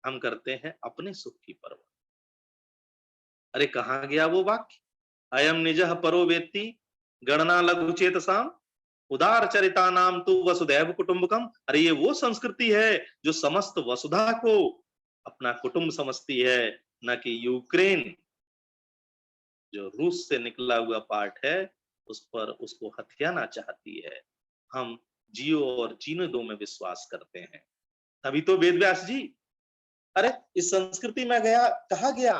हम करते हैं अपने सुख की परवाह। अरे कहां गया वो वाक्य, अयम निजः परो वेत्ति गणना लघु चेतसाम उदार चरिता नाम तु वसुधैव कुटुंबकम। अरे ये वो संस्कृति है जो समस्त वसुधा को अपना कुटुंब समझती है, न कि यूक्रेन जो रूस से निकला हुआ पार्ट है उस पर उसको हथियाना चाहती है। हम जियो और जीने दो में विश्वास करते हैं। तभी तो वेद व्यास जी, अरे इस संस्कृति में गया, कहा गया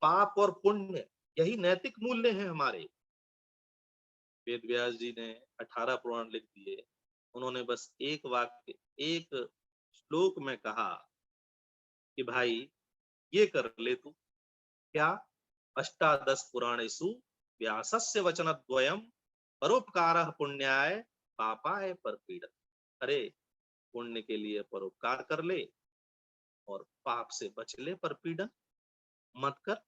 पाप और पुण्य यही नैतिक मूल्य हैं हमारे। वेद व्यास जी ने 18 पुराण लिख दिए, उन्होंने बस एक वाक्य, एक श्लोक में कहा कि भाई ये कर ले तू, क्या? अष्टादश पुराणेषु व्यासस्य वचनद्वयम् परोपकारः पुण्याय पापाय परपीडः। अरे पुण्य के लिए परोपकार कर ले और पाप से बच ले, परपीड़न मत कर।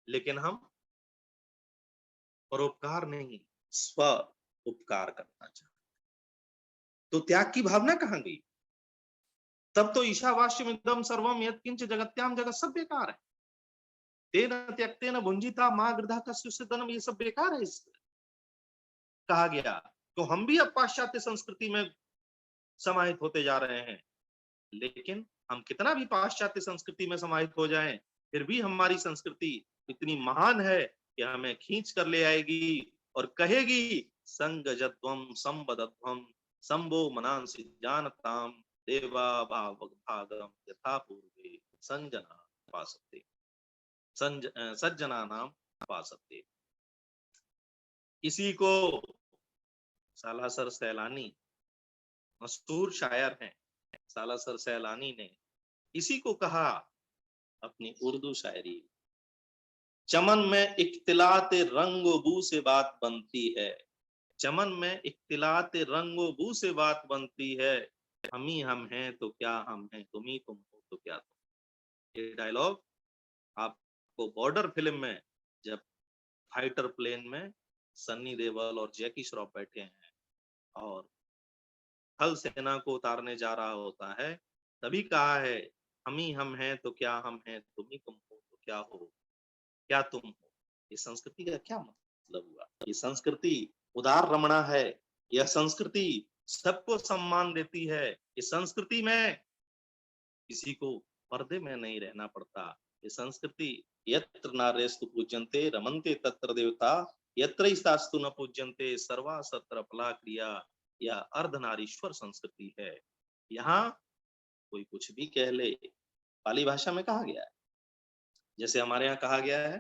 लेकिन हम परोपकार नहीं, स्व उपकार करना चाहते, तो त्याग की भावना कहां गई? तब तो ईशावास्यमिदं सर्वम यत्किंच जगत्याम जगत सब बेकार है। तेन त्यक्तेन भुंजिता मां गृधा कस्य धनम, ये सब बेकार है। इस कहा गया तो हम भी अब पाश्चात्य संस्कृति में समाहित होते जा रहे हैं। लेकिन हम कितना भी पाश्चात्य संस्कृति में समाहित हो जाएं, फिर भी हमारी संस्कृति इतनी महान है कि हमें खींच कर ले आएगी और कहेगी संगजत्वम संबद्धत्वम संभो मनांसि जानताम देवा भागम यथा पूर्वे संजना पासते सज्जना नाम पासते। इसी को सालासर सैलानी, मशहूर शायर हैं, सालासर सैलानी ने इसी को कहा अपनी उर्दू शायरी, चमन में इख्तिलाते रंगो बू से बात बनती है, चमन में इख्तिलाते रंगो बू से बात बनती है, हम ही हम हैं तो क्या हम हैं, तुम ही तुम हो तो क्या तुम। ये डायलॉग आपको बॉर्डर फिल्म में जब फाइटर प्लेन में सन्नी देओल और जैकी श्रॉफ बैठे हैं और थल सेना को उतारने जा रहा होता है, तभी कहा है हम ही हम हैं तो क्या हम हैं, तुम ही तुम हो तो क्या हो, क्या तुम हो। ये संस्कृति का क्या मतलब हुआ? ये संस्कृति उदार रमणा है, यह संस्कृति सबको सम्मान देती है, इस संस्कृति में किसी को पर्दे में नहीं रहना पड़ता। ये संस्कृति यत्र नार्यस्तु पूज्यन्ते रमन्ते तत्र देवता, यत्र शास्तु न पूज्यन्ते सर्वा सत्र फला क्रिया, या अर्धनारीश्वर संस्कृति है। यहाँ कोई कुछ भी कह ले, पाली भाषा में कहा गया है, जैसे हमारे यहाँ कहा गया है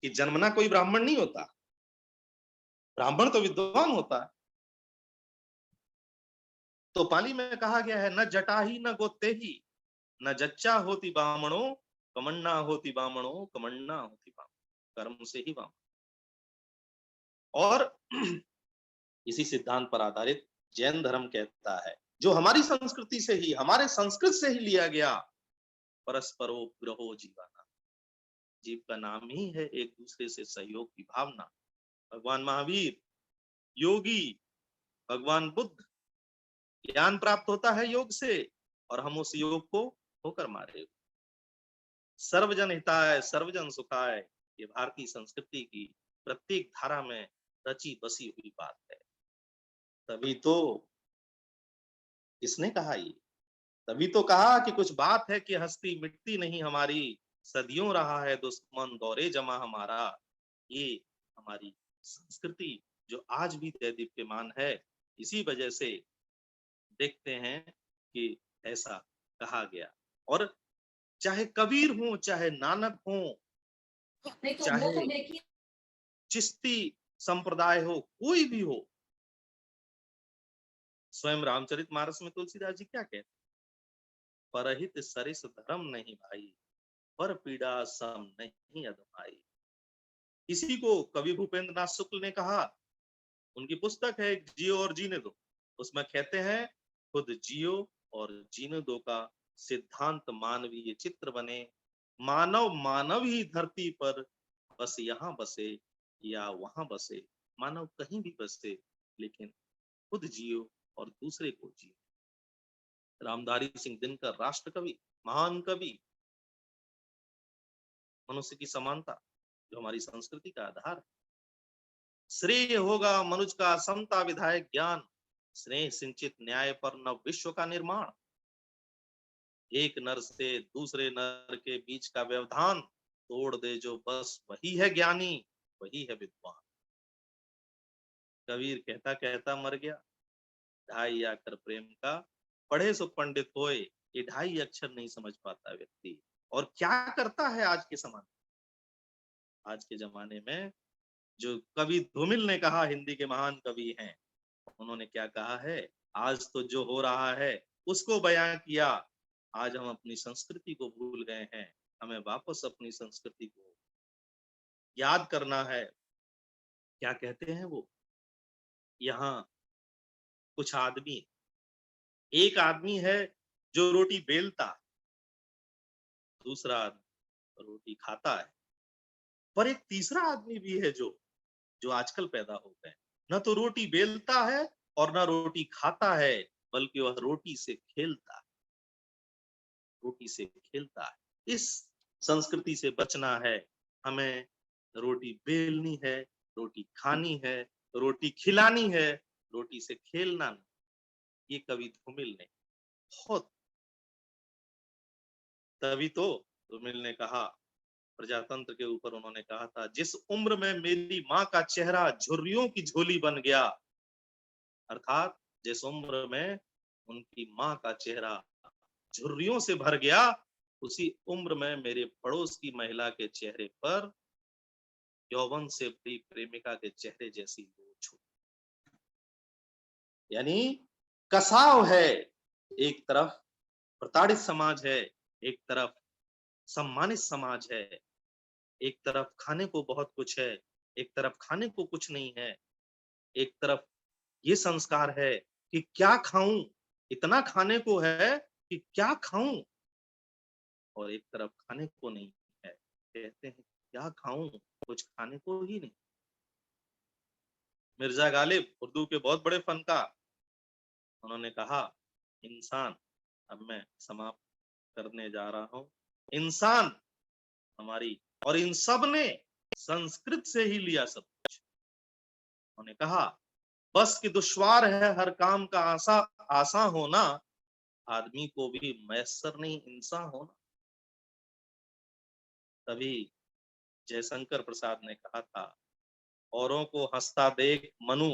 कि जन्मना कोई ब्राह्मण नहीं होता, ब्राह्मण तो विद्वान होता है। तो पाली में कहा गया है न जटा ही न गोते ही न जच्चा होती बामणो, कमन्ना होती बामणो, कमन्ना होती बामणो, कर्म से ही बामण। और इसी सिद्धांत पर आधारित जैन धर्म कहता है, जो हमारी संस्कृति से ही, हमारे संस्कृत से ही लिया गया, परस्परो ग्रहो जीवाना, जीव का नाम ही है एक दूसरे से सहयोग की भावना। भगवान महावीर, योगी, भगवान बुद्ध, ज्ञान प्राप्त होता है योग से, और हम उस योग को होकर मारे। सर्वजन हिताय सर्वजन सुखाय, ये भारतीय संस्कृति की प्रत्येक धारा में रची बसी हुई बात है। तभी तो इसने कहा, ये तभी तो कहा कि कुछ बात है कि हस्ती मिटती नहीं हमारी, सदियों रहा है दुश्मन दौरे जमा हमारा। ये हमारी संस्कृति जो आज भी दैदीप्यमान है, इसी वजह से देखते हैं कि ऐसा कहा गया। और चाहे कबीर हो, चाहे नानक हो, चाहे चिश्ती संप्रदाय हो, कोई भी हो, स्वयं रामचरितमानस में तुलसीदास जी क्या कहते, परहित सरिस धर्म नहीं भाई, पर पीड़ा सम नहीं अधमाई। इसी को कवि भूपेंद्र नाथ शुक्ल ने कहा, उनकी पुस्तक है जियो और जीने दो, उसमें कहते हैं खुद जियो और जीने दो का सिद्धांत मानवीय चित्र बने, मानव मानव ही धरती पर, बस यहाँ बसे या वहां बसे, मानव कहीं भी बसे लेकिन खुद जियो और दूसरे को जियो। रामधारी सिंह दिनकर राष्ट्र कवि, महान कवि, मनुष्य की समानता जो हमारी संस्कृति का आधार है। श्रेय होगा मनुष्य का समता विधायक ज्ञान, स्नेह सिंचित न्याय पर नव विश्व का निर्माण। एक नर से दूसरे नर के बीच का व्यवधान तोड़ दे जो बस, वही है ज्ञानी, वही है विद्वान। कबीर कहता कहता मर गया, ढाई आकर प्रेम का, पढ़े सो पंडित होए, ये ढाई अक्षर नहीं समझ पाता व्यक्ति। और क्या करता है आज के समाज, आज के जमाने में, जो कवि धूमिल ने कहा, हिंदी के महान कवि हैं, उन्होंने क्या कहा है, आज तो जो हो रहा है उसको बयां किया, आज हम अपनी संस्कृति को भूल गए हैं, हमें वापस अपनी संस्कृति को याद करना है। क्या कहते हैं वो, यहाँ कुछ आदमी, एक आदमी है जो रोटी बेलता, दूसरा आदमी रोटी खाता है, पर एक तीसरा आदमी भी है जो आजकल पैदा हो गए, न तो रोटी बेलता है और न रोटी खाता है, बल्कि वह रोटी से खेलता है, रोटी से खेलता है। इस संस्कृति से बचना है, हमें रोटी बेलनी है, रोटी खानी है, रोटी खिलानी है, रोटी से खेलना नहीं। ये कवि धूमिल ने बहुत, तभी तो धूमिल ने कहा, प्रजातंत्र के ऊपर उन्होंने कहा था, जिस उम्र में मेरी माँ का चेहरा झुर्रियों की झोली बन गया, अर्थात जिस उम्र में उनकी माँ का चेहरा झुर्रियों से भर गया, उसी उम्र में मेरे पड़ोस की महिला के चेहरे पर यौवन से भरी प्रेमिका के चेहरे जैसी लोच हो। यानी कसाव है, एक तरफ प्रताड़ित समाज है, एक तरफ सम्मानित समाज है, एक तरफ खाने को बहुत कुछ है, एक तरफ खाने को कुछ नहीं है, एक तरफ ये संस्कार है कि क्या खाऊं, इतना खाने को है कि क्या खाऊं, और एक तरफ खाने को नहीं है, कहते हैं क्या खाऊं, कुछ खाने को ही नहीं। मिर्जा गालिब उर्दू के बहुत बड़े फनकार, उन्होंने कहा, इंसान, अब मैं समाप्त करने जा रहा हूं, इंसान हमारी, और इन सब ने संस्कृत से ही लिया सब कुछ। उन्होंने कहा, बस कि दुश्वार है हर काम का आसान होना, आदमी को भी मैसर नहीं इंसान होना। तभी जयशंकर प्रसाद ने कहा था, औरों को हंसता देख मनु,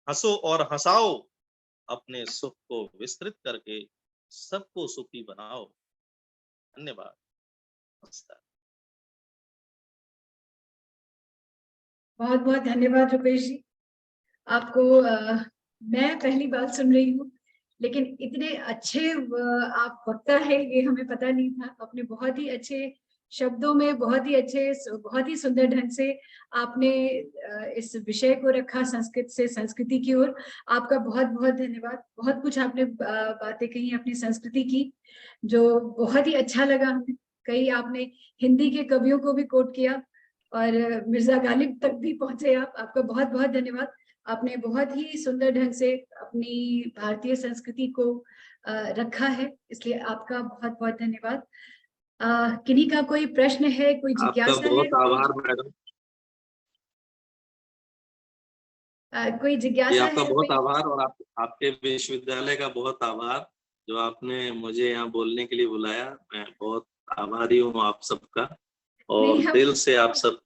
हंसो और हंसाओ, अपने सुख को विस्तृत करके सबको सुखी बनाओ। धन्यवाद। नमस्कार। बहुत बहुत धन्यवाद रुपेश जी। आपको मैं पहली बार सुन रही हूँ, लेकिन इतने अच्छे आप वक्ता है ये हमें पता नहीं था। अपने बहुत ही अच्छे शब्दों में, बहुत ही सुंदर ढंग से आपने इस विषय को रखा, संस्कृत से संस्कृति की ओर। आपका बहुत बहुत धन्यवाद। बहुत कुछ आपने बातें कही अपनी संस्कृति की, जो बहुत ही अच्छा लगा हमें। कई आपने हिंदी के कवियों को भी कोट किया और मिर्जा गालिब तक भी पहुंचे आप। आपका बहुत बहुत धन्यवाद। आपने बहुत ही सुंदर ढंग से अपनी भारतीय संस्कृति को रखा है, इसलिए आपका बहुत बहुत धन्यवाद। किन्हीं का कोई प्रश्न है, कोई आपका जिज्ञासा है? बहुत आभार मैडम। कोई ये जिज्ञासा आपका है? बहुत आभार, और आपके विश्वविद्यालय का बहुत आभार जो आपने मुझे यहाँ बोलने के लिए बुलाया। मैं बहुत आभारी हूँ आप सबका, और नहीं, दिल से आप सब।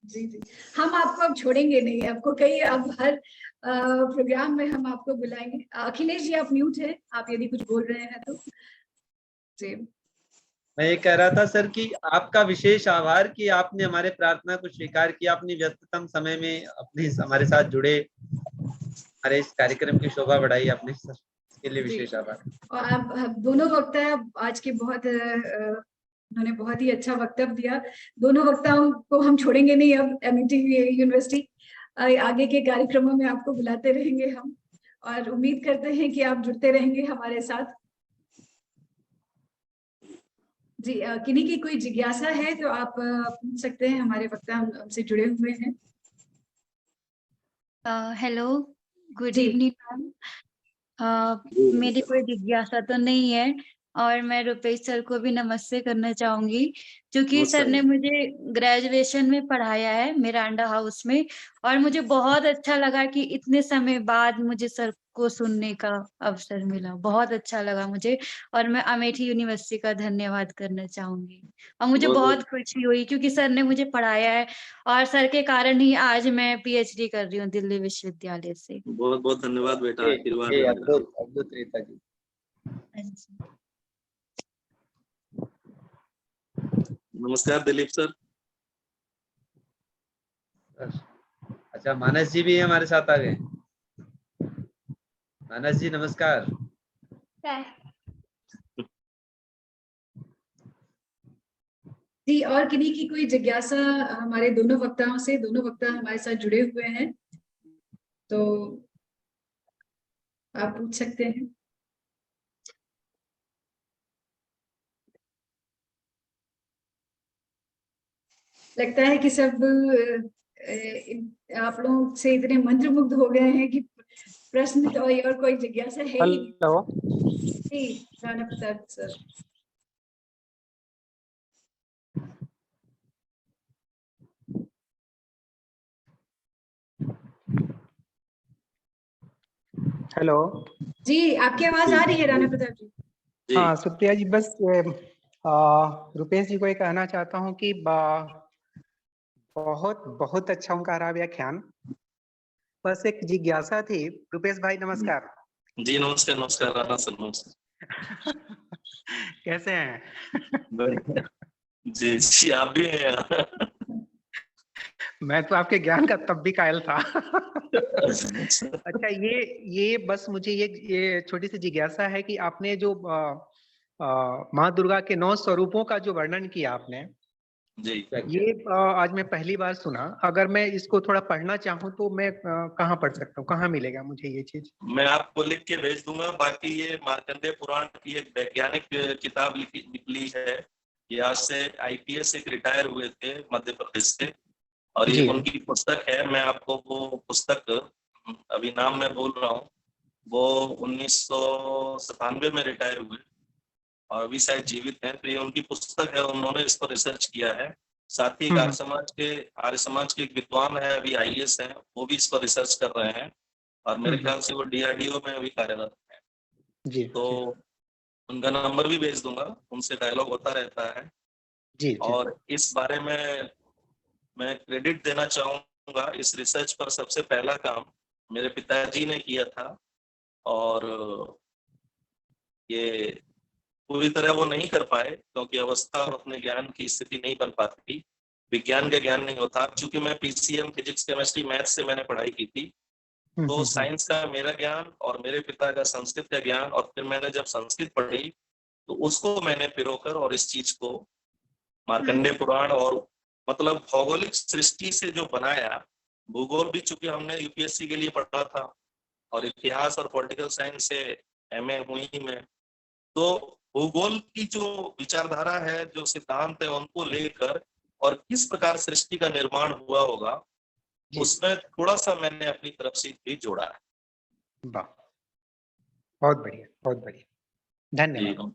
जी जी, हम आपको अब छोड़ेंगे नहीं, आपको कहीं अब हर प्रोग्राम में हम आपको बुलाएंगे। अखिलेश जी, आप म्यूट हैं, आप यदि कुछ बोल रहे हैं तो। जी, मैं ये कह रहा था सर कि आपका विशेष आभार कि आपने हमारे प्रार्थना को स्वीकार किया, अपनी व्यस्ततम समय में अपने हमारे साथ जुड़े, हमारे इस कार्यक्रम की शोभा बढ़ाई आपने सर, इसके लिए विशेष आभार। और आप दोनों वक्ता आज के बहुत उन्होंने बहुत ही अच्छा वक्तव्य दिया। दोनों वक्ताओं को हम छोड़ेंगे नहीं अब एमईटी यूनिवर्सिटी आगे के कार्यक्रमों में आपको बुलाते रहेंगे हम, और उम्मीद करते हैं कि आप जुड़ते रहेंगे हमारे साथ। जी, किन्हीं की कोई जिज्ञासा है तो आप पूछ सकते हैं, हमारे वक्ता हमसे जुड़े हुए हैं। हेलो, गुड जी। Evening ma'am. मेरी कोई जिज्ञासा तो नहीं है, और मैं रुपेश सर को भी नमस्ते करना चाहूंगी, क्योंकि सर ने मुझे ग्रेजुएशन में पढ़ाया है मिरांडा हाउस में, और मुझे बहुत अच्छा लगा कि इतने समय बाद मुझे सर को सुनने का अवसर मिला। बहुत अच्छा लगा मुझे, और मैं अमेठी यूनिवर्सिटी का धन्यवाद करना चाहूंगी। और मुझे बहुत खुशी हुई क्योंकि सर ने मुझे पढ़ाया है, और सर के कारण ही आज मैं पीएचडी कर रही हूँ दिल्ली विश्वविद्यालय से। बहुत बहुत धन्यवाद बेटा, आशीर्वाद ये है मेरा। अद्भुत रीता जी। नमस्कार दिलीप सर। अच्छा, मानस जी भी हमारे साथ आ गए। मानस जी नमस्कार। जी, और किन्हीं की कोई जिज्ञासा हमारे दोनों वक्ताओं से? दोनों वक्ता हमारे साथ जुड़े हुए हैं तो आप पूछ सकते हैं। लगता है कि सब आप लोगों से इतने मंत्रमुग्ध हो गए हैं कि प्रश्न तो और कोई जिज्ञासा है ही नहीं। हेलो, जी, राणा प्रताप सर। हेलो। जी, आपकी आवाज आ रही है राणा प्रताप जी। हाँ सुप्रिया जी, बस रुपेश जी को ये कहना चाहता हूँ कि बहुत बहुत अच्छा उनका रहा व्याख्यान। बस एक जिज्ञासा थी। रुपेश भाई नमस्कार। जी नमस्कार। नमस्कार राणा सर, नमस्कार। कैसे हैं? बढ़िया। जी जी, आप भी हैं। मैं तो आपके ज्ञान का तब भी कायल था। अच्छा, ये बस मुझे ये छोटी सी जिज्ञासा है कि आपने जो माँ दुर्गा के 9 स्वरूपों का जो वर्णन किया आपने, जी, ये आज मैं पहली बार सुना। अगर मैं इसको थोड़ा पढ़ना चाहूँ तो मैं कहाँ पढ़ सकता हूँ? कहाँ मिलेगा मुझे ये चीज? मैं आपको लिख के भेज दूंगा। बाकी ये मार्कंडेय पुराण की एक वैज्ञानिक किताब निकली है। ये आज से आईपीएस एक रिटायर हुए थे मध्य प्रदेश से, और ये उनकी पुस्तक है। मैं आपको वो पुस्तक, अभी नाम मैं बोल रहा हूँ, वो 1997 में रिटायर हुए और अभी शायद जीवित हैं। तो ये उनकी पुस्तक है, उन्होंने इस पर रिसर्च किया है। साथ ही आर्य समाज के एक विद्वान है, अभी आईएएस हैं, वो भी इस पर रिसर्च कर रहे हैं, और मेरे ख्याल से वो डीआरडीओ में अभी कार्यरत है। जी, तो उनका नंबर भी भेज दूंगा, उनसे डायलॉग होता रहता है। जी, और इस बारे में मैं क्रेडिट देना चाहूंगा, इस रिसर्च पर सबसे पहला काम मेरे पिताजी ने किया था, और ये पूरी तरह वो नहीं कर पाए क्योंकि अवस्था और अपने ज्ञान की स्थिति नहीं बन पाती। विज्ञान का ज्ञान नहीं होता। चूंकि मैं पीसीएम फिजिक्स केमिस्ट्री मैथ से मैंने पढ़ाई की थी, तो साइंस का मेरा ज्ञान और मेरे पिता का संस्कृत का ज्ञान, और फिर मैंने जब संस्कृत पढ़ी तो उसको मैंने पिरोकर और इस चीज को मार्कंडेय पुराण और मतलब भौगोलिक सृष्टि से जो बनाया, भूगोल भी चूंकि हमने यूपीएससी के लिए पढ़ा था, और इतिहास और पॉलिटिकल साइंस से एमए हुई में, तो भूगोल की जो विचारधारा है, जो सिद्धांत है, उनको लेकर और किस प्रकार सृष्टि का निर्माण हुआ होगा, उसमें थोड़ा सा मैंने अपनी तरफ से भी जोड़ा है। वाह, बहुत बढ़िया, बहुत बढ़िया, धन्यवाद।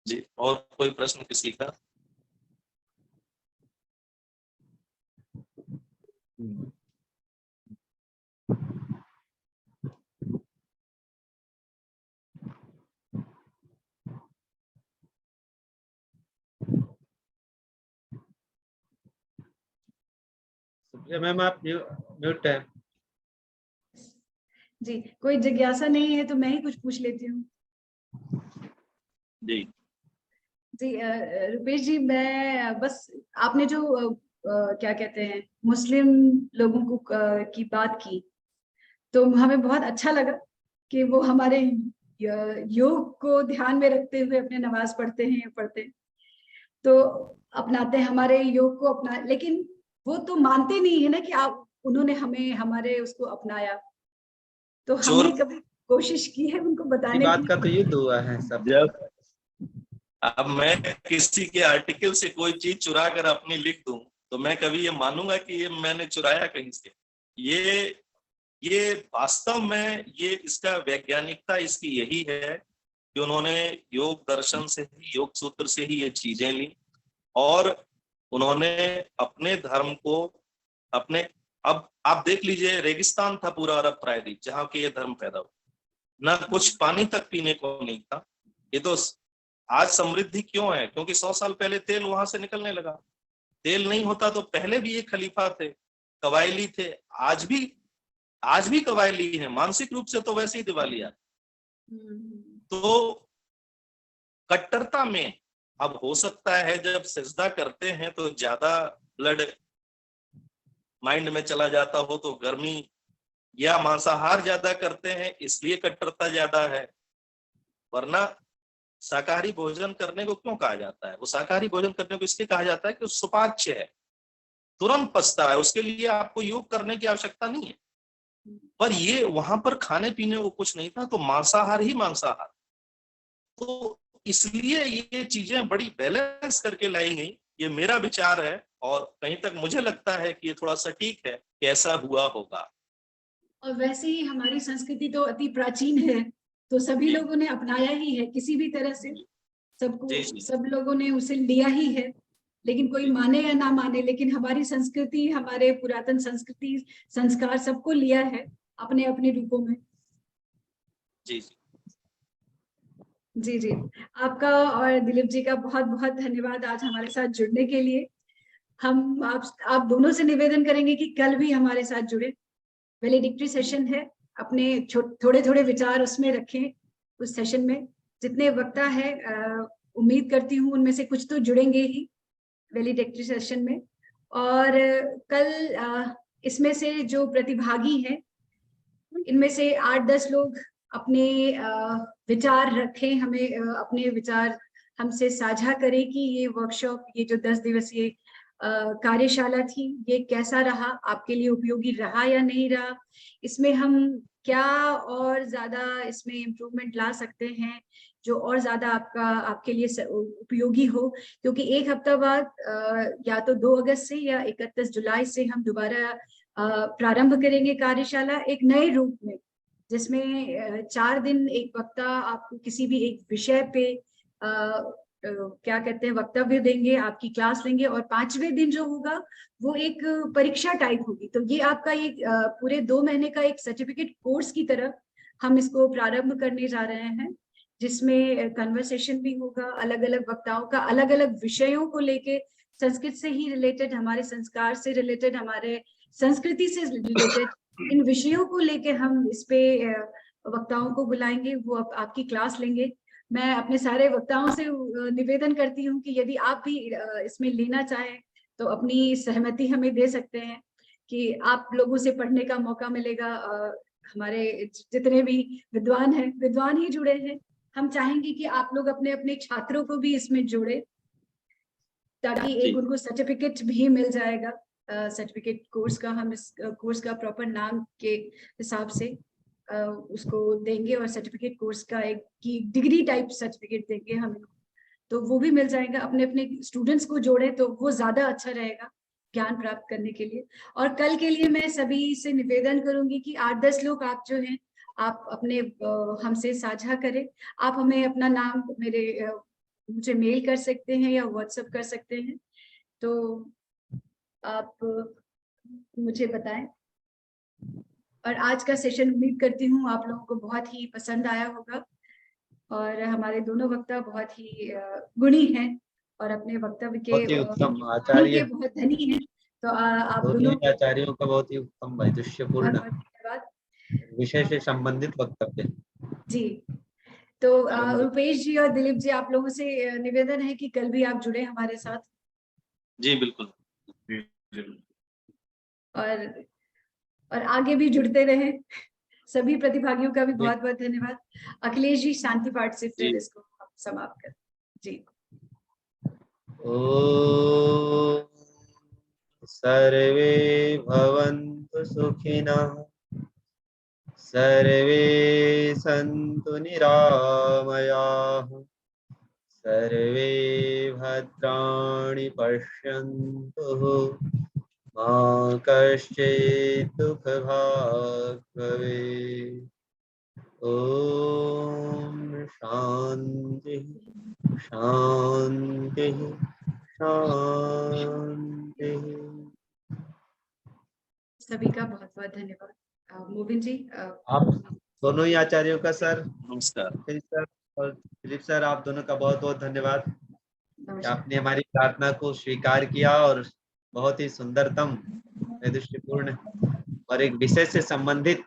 जी, और कोई प्रश्न किसी का? मैम आप म्यूट है। जी, कोई जिज्ञासा नहीं है तो मैं ही कुछ पूछ लेती हूँ। जी जी रुपेश जी, मैं बस आपने जो क्या कहते हैं मुस्लिम लोगों को की बात की, तो हमें बहुत अच्छा लगा कि वो हमारे योग को ध्यान में रखते हुए अपने नमाज पढ़ते हैं, तो अपनाते हैं हमारे योग को अपना, लेकिन वो तो मानते नहीं है ना कि आप उन्होंने हमें हमारे उसको अपनाया, तो हमने कभी कोशिश की है उनको बताने बात की? का तो युद्ध हुआ है सब। जब अब मैं किसी के आर्टिकल से कोई चीज चुरा कर अपनी लिख दूं तो मैं कभी ये मानूंगा कि ये मैंने चुराया कहीं से? ये वास्तव में ये इसका वैज्ञानिकता इसकी यही है कि उन्होंने योग दर्शन से ही, योग सूत्र से ही ये चीजें ली और उन्होंने अपने धर्म को अपने, अब आप देख लीजिए रेगिस्तान था पूरा अरब प्रायद्वीप जहाँ के ये धर्म पैदा हुआ, ना कुछ पानी तक पीने को नहीं था। ये तो आज समृद्धि क्यों है? क्योंकि 100 साल पहले तेल वहां से निकलने लगा। तेल नहीं होता तो पहले भी ये खलीफा थे, कबायली थे, आज भी कबायली है, मानसिक रूप से तो वैसे ही दिवालिया। तो कट्टरता में अब हो सकता है जब सजदा करते हैं तो ज्यादा ब्लड माइंड में चला जाता हो तो गर्मी, या मांसाहार ज्यादा करते हैं इसलिए कट्टरता ज्यादा है, वरना शाकाहारी भोजन करने को क्यों कहा जाता है? वो शाकाहारी भोजन करने को इसलिए कहा जाता है कि सुपाच्य है, तुरंत पचता है, उसके लिए आपको योग करने की आवश्यकता नहीं है। पर ये वहां पर खाने पीने को कुछ नहीं था, तो मांसाहार ही मांसाहार, तो इसलिए ये चीजें बड़ी बैलेंस करके लाई गई। ये मेरा विचार है और कहीं तक मुझे लगता है कि ये थोड़ा सटीक है कि ऐसा हुआ होगा। और वैसे ही हमारी संस्कृति तो अति प्राचीन है, तो सभी लोगों ने अपनाया ही है किसी भी तरह से, सबको सब लोगों ने उसे लिया ही है, लेकिन कोई माने या ना माने, लेकिन हमारी संस्कृति, हमारे पुरातन संस्कृति संस्कार सबको लिया है अपने अपने रूपों में। जी जी जी, आपका और दिलीप जी का बहुत बहुत धन्यवाद आज हमारे साथ जुड़ने के लिए। हम आप दोनों से निवेदन करेंगे कि कल भी हमारे साथ जुड़े, वैलिडिक्टरी सेशन है, अपने थोड़े थोड़े विचार उसमें रखें। उस सेशन में जितने वक्ता है उम्मीद करती हूँ उनमें से कुछ तो जुड़ेंगे ही वैलिडिक्टरी सेशन में। और कल इसमें से जो प्रतिभागी हैं इनमें से 8-10 लोग अपने विचार रखें, हमें अपने विचार हमसे साझा करें कि ये वर्कशॉप, ये जो 10 दिवसीय कार्यशाला थी, ये कैसा रहा, आपके लिए उपयोगी रहा या नहीं रहा, इसमें हम क्या और ज्यादा इसमें इम्प्रूवमेंट ला सकते हैं जो और ज्यादा आपके लिए उपयोगी हो। क्योंकि एक हफ्ता बाद या तो 2 अगस्त से या 31 जुलाई से हम दोबारा प्रारंभ करेंगे कार्यशाला एक नए रूप में, जिसमें 4 दिन एक वक्ता आपको किसी भी एक विषय पे क्या कहते हैं वक्तव्य देंगे, आपकी क्लास लेंगे, और 5वें दिन जो होगा वो एक परीक्षा टाइप होगी। तो ये आपका एक पूरे 2 महीने का एक सर्टिफिकेट कोर्स की तरह हम इसको प्रारंभ करने जा रहे हैं, जिसमें कन्वर्सेशन भी होगा, अलग अलग वक्ताओं का अलग अलग विषयों को लेके, संस्कृत से ही रिलेटेड, हमारे संस्कार से रिलेटेड, हमारे संस्कृति से रिलेटेड इन विषयों को लेके हम इस पे वक्ताओं को बुलाएंगे, वो आपकी क्लास लेंगे। मैं अपने सारे वक्ताओं से निवेदन करती हूँ कि यदि आप भी इसमें लेना चाहें तो अपनी सहमति हमें दे सकते हैं कि आप लोगों से पढ़ने का मौका मिलेगा। हमारे जितने भी विद्वान हैं, विद्वान ही जुड़े हैं, हम चाहेंगे कि आप लोग अपने अपने छात्रों को भी इसमें जोड़े, ताकि एक उनको सर्टिफिकेट भी मिल जाएगा। सर्टिफिकेट कोर्स का हम इस कोर्स का प्रॉपर नाम के हिसाब से उसको देंगे, और सर्टिफिकेट कोर्स का एक की डिग्री टाइप सर्टिफिकेट देंगे हम। तो वो भी मिल जाएगा। अपने अपने स्टूडेंट्स को जोड़े तो वो ज्यादा अच्छा रहेगा ज्ञान प्राप्त करने के लिए। और कल के लिए मैं सभी से निवेदन करूंगी कि 8-10 लोग आप जो हैं आप अपने हमसे साझा करें। आप हमें अपना नाम मुझे मेल कर सकते हैं या व्हाट्सएप कर सकते हैं, तो आप मुझे बताएं। और आज का सेशन उम्मीद करती हूँ आप लोगों को बहुत ही पसंद आया होगा। और हमारे दोनों वक्ता बहुत ही गुणी हैं और अपने वक्तव्य के बहुत ही उत्तम वाणी आचार्य, के बहुत धनी हैं। तो आप दोनों दोनों ही आचार्यों का बहुत ही उत्तम बहुत वैदुष्यपूर्ण बहुत धन्यवाद विषय से संबंधित वक्तव्य। जी। तो रुपेश जी और दिलीप जी, आप लोगों से निवेदन है कि कल भी आप जुड़े हमारे साथ। जी बिल्कुल। और आगे भी जुड़ते रहे। सभी प्रतिभागियों का भी बहुत बहुत धन्यवाद। अखिलेश जी शांति पाठ से फिर इसको समाप्त करें जी। ओम सर्वे भवन्तु सुखिनः, सर्वे सन्तु निरामयाः, सर्वे भद्राणि पश्यन्तु, मा कश्चित् दुःखभाग् भवेत्। ओम शांति शांति शांति। सभी का बहुत बहुत धन्यवाद। मोबिन जी आप दोनों ही आचार्यों का सर, नमस्कार सर और दिलीप सर, आप दोनों का बहुत बहुत धन्यवाद कि आपने हमारी प्रार्थना को स्वीकार किया और बहुत ही सुंदरतम वैदुष्यपूर्ण और एक विषय से संबंधित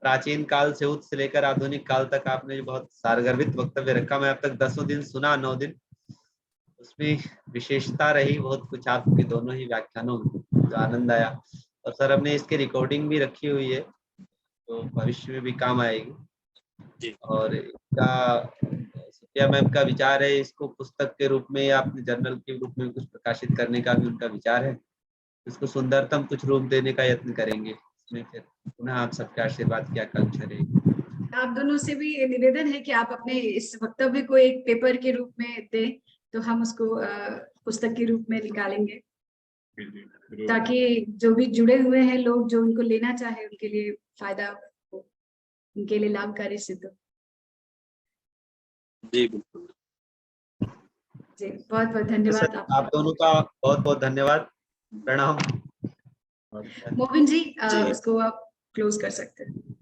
प्राचीन काल से उत से लेकर आधुनिक काल तक आपने जो बहुत सारगर्भित वक्तव्य रखा। मैं अब तक 10 दिन सुना, 9 दिन, उसमें विशेषता रही बहुत कुछ आपके दोनों ही व्याख्यानों में, जो आनंद आया। और सर हमने इसकी रिकॉर्डिंग भी रखी हुई है तो भविष्य में भी काम आएगी। और इसका मैम का विचार है इसको पुस्तक के रूप में या अपने जर्नल के रूप में कुछ प्रकाशित करने का भी उनका विचार है। इसको सुंदरतम कुछ रूप देने का यत्न करेंगे। इसमें फिर पुनः आप सबके आशीर्वाद की आकांक्षा रहेगी। आप दोनों से भी निवेदन है कि आप अपने इस वक्तव्य को एक पेपर के रूप में दें, तो हम उसको पुस्तक के रूप में निकालेंगे ताकि जो भी जुड़े हुए हैं लोग, जो उनको लेना चाहे उनके लिए फायदा हो, उनके लिए लाभकारी सिद्ध हो। जी बिल्कुल जी बहुत बहुत धन्यवाद। आप दोनों का बहुत बहुत धन्यवाद, प्रणाम। मोबिन जी इसको आप क्लोज कर सकते हैं।